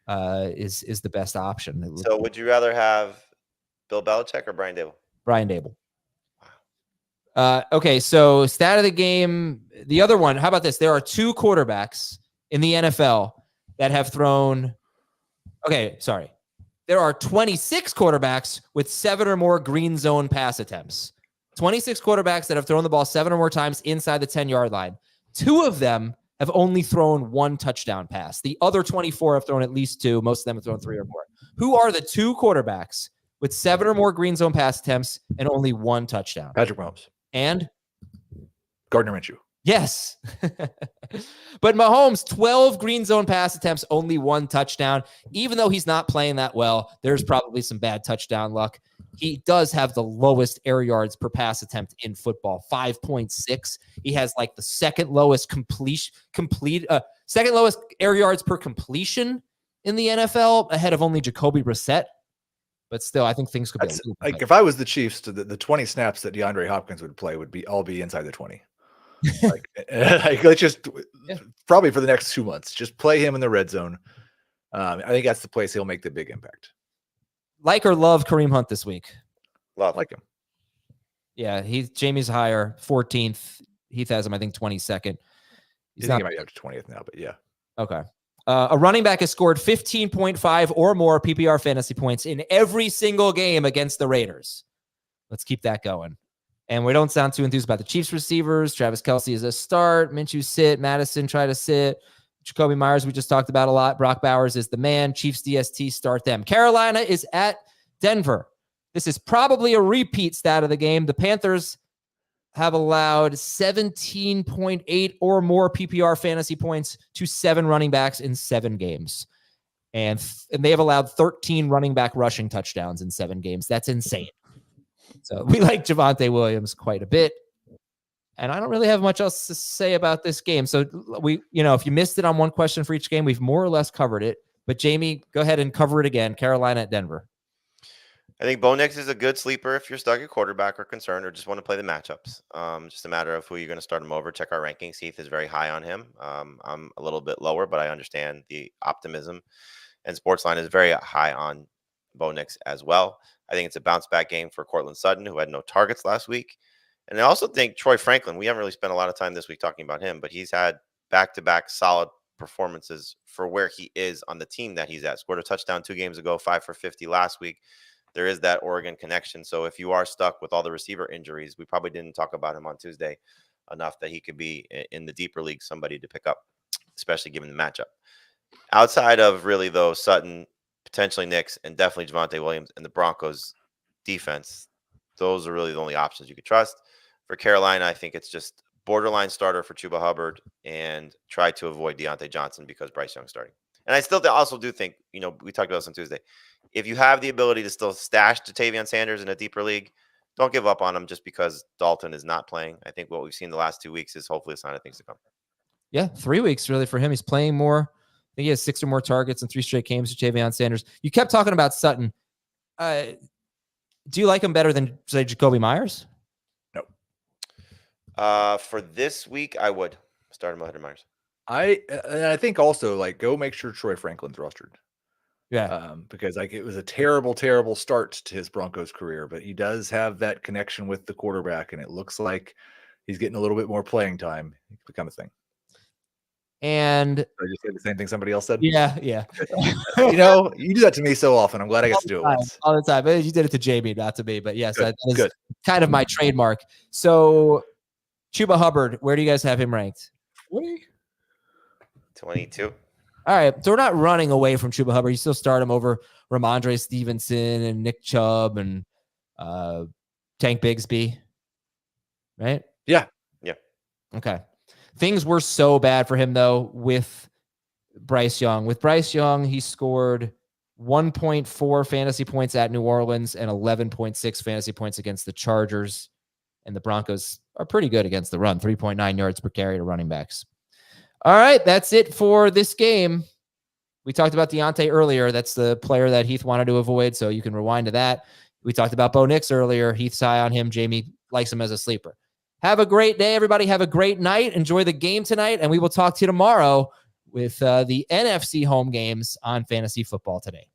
[SPEAKER 1] is the best option.
[SPEAKER 3] So would you rather have Bill Belichick or Brian Dable?
[SPEAKER 1] Brian Dable. Okay, so stat of the game. The other one, how about this? There are 2 quarterbacks in the NFL that have thrown. Okay, sorry. There are 26 quarterbacks with 7 or more green zone pass attempts. 26 quarterbacks that have thrown the ball 7 or more times inside the 10-yard line. 2 of them have only thrown 1 touchdown pass. The other 24 have thrown at least 2. Most of them have thrown 3 or more. Who are the 2 quarterbacks with 7 or more green zone pass attempts and only 1 touchdown?
[SPEAKER 2] Patrick Mahomes.
[SPEAKER 1] And?
[SPEAKER 2] Gardner Minshew.
[SPEAKER 1] Yes. But Mahomes, 12 green zone pass attempts, only 1 touchdown. Even though he's not playing that well, there's probably some bad touchdown luck. He does have the lowest air yards per pass attempt in football, 5.6. He has like the second lowest second lowest air yards per completion in the NFL, ahead of only Jacoby Brissett. But still, I think things could be
[SPEAKER 2] like if I was the Chiefs, the 20 snaps that DeAndre Hopkins would play would all be inside the 20. Like let's just probably for the next 2 months, just play him in the red zone. I think that's the place he'll make the big impact.
[SPEAKER 1] Like or love Kareem Hunt this week?
[SPEAKER 2] Like him.
[SPEAKER 1] Yeah, Jamey's higher, 14th. Heath has him, I think, 22nd.
[SPEAKER 2] He might be up to 20th now, but yeah.
[SPEAKER 1] Okay. A running back has scored 15.5 or more PPR fantasy points in every single game against the Raiders. Let's keep that going. And we don't sound too enthused about the Chiefs receivers. Travis Kelce is a start. Minshew sit. Mattison try to sit. Jacoby Myers, we just talked about a lot. Brock Bowers is the man. Chiefs DST, start them. Carolina is at Denver. This is probably a repeat stat of the game. The Panthers have allowed 17.8 or more PPR fantasy points to 7 running backs in 7 games. And they have allowed 13 running back rushing touchdowns in 7 games. That's insane. So we like Javonte Williams quite a bit. And I don't really have much else to say about this game. So if you missed it on one question for each game, we've more or less covered it. But Jamey, go ahead and cover it again. Carolina at Denver.
[SPEAKER 3] I think Bo Nix is a good sleeper if you're stuck at quarterback or concerned or just want to play the matchups. Just a matter of who you're going to start him over. Check our rankings. Heath is very high on him. I'm a little bit lower, but I understand the optimism. And Sportsline is very high on Bo Nix as well. I think it's a bounce back game for Cortland Sutton, who had no targets last week. And I also think Troy Franklin, we haven't really spent a lot of time this week talking about him, but he's had back-to-back solid performances for where he is on the team that he's at. Scored a touchdown 2 games ago, 5 for 50 last week. There is that Oregon connection. So if you are stuck with all the receiver injuries, we probably didn't talk about him on Tuesday enough that he could be in the deeper league, somebody to pick up, especially given the matchup. Outside of really, though, Sutton, potentially Nix, and definitely Javonte Williams and the Broncos defense, those are really the only options you could trust. For Carolina, I think it's just borderline starter for Chuba Hubbard and try to avoid Diontae Johnson because Bryce Young's starting. And I still also do think, we talked about this on Tuesday. If you have the ability to still stash Ja'Tavion Sanders in a deeper league, don't give up on him just because Dalton is not playing. I think what we've seen the last 2 weeks is hopefully a sign of things to come.
[SPEAKER 1] Yeah, 3 weeks really for him. He's playing more. I think he has 6 or more targets in 3 straight games with Ja'Tavion Sanders. You kept talking about Sutton. Do you like him better than, say, Jacoby Myers?
[SPEAKER 2] No.
[SPEAKER 3] For this week, I would start him ahead of Myers.
[SPEAKER 2] I think also go make sure Troy Franklin's rostered.
[SPEAKER 1] Yeah.
[SPEAKER 2] Because it was a terrible, terrible start to his Broncos career, but he does have that connection with the quarterback, and it looks like he's getting a little bit more playing time. It could become a thing.
[SPEAKER 1] And
[SPEAKER 2] I just say the same thing somebody else said.
[SPEAKER 1] Yeah.
[SPEAKER 2] You do that to me so often. I'm glad I get to do it once.
[SPEAKER 1] All the time. You did it to Jamey, not to me. But yes,
[SPEAKER 2] Good.
[SPEAKER 1] that is
[SPEAKER 2] Good.
[SPEAKER 1] kind of my trademark. So Chuba Hubbard, where do you guys have him ranked?
[SPEAKER 3] 22.
[SPEAKER 1] All right. So we're not running away from Chuba Hubbard. You still start him over Ramondre Stevenson and Nick Chubb and Tank Bigsby. Right?
[SPEAKER 2] Yeah.
[SPEAKER 1] Okay. Things were so bad for him, though, with Bryce Young. With Bryce Young, he scored 1.4 fantasy points at New Orleans and 11.6 fantasy points against the Chargers. And the Broncos are pretty good against the run, 3.9 yards per carry to running backs. All right, that's it for this game. We talked about Diontae earlier. That's the player that Heath wanted to avoid, so you can rewind to that. We talked about Bo Nix earlier. Heath's high on him. Jamey likes him as a sleeper. Have a great day, everybody. Have a great night. Enjoy the game tonight, and we will talk to you tomorrow with the NFC home games on Fantasy Football Today.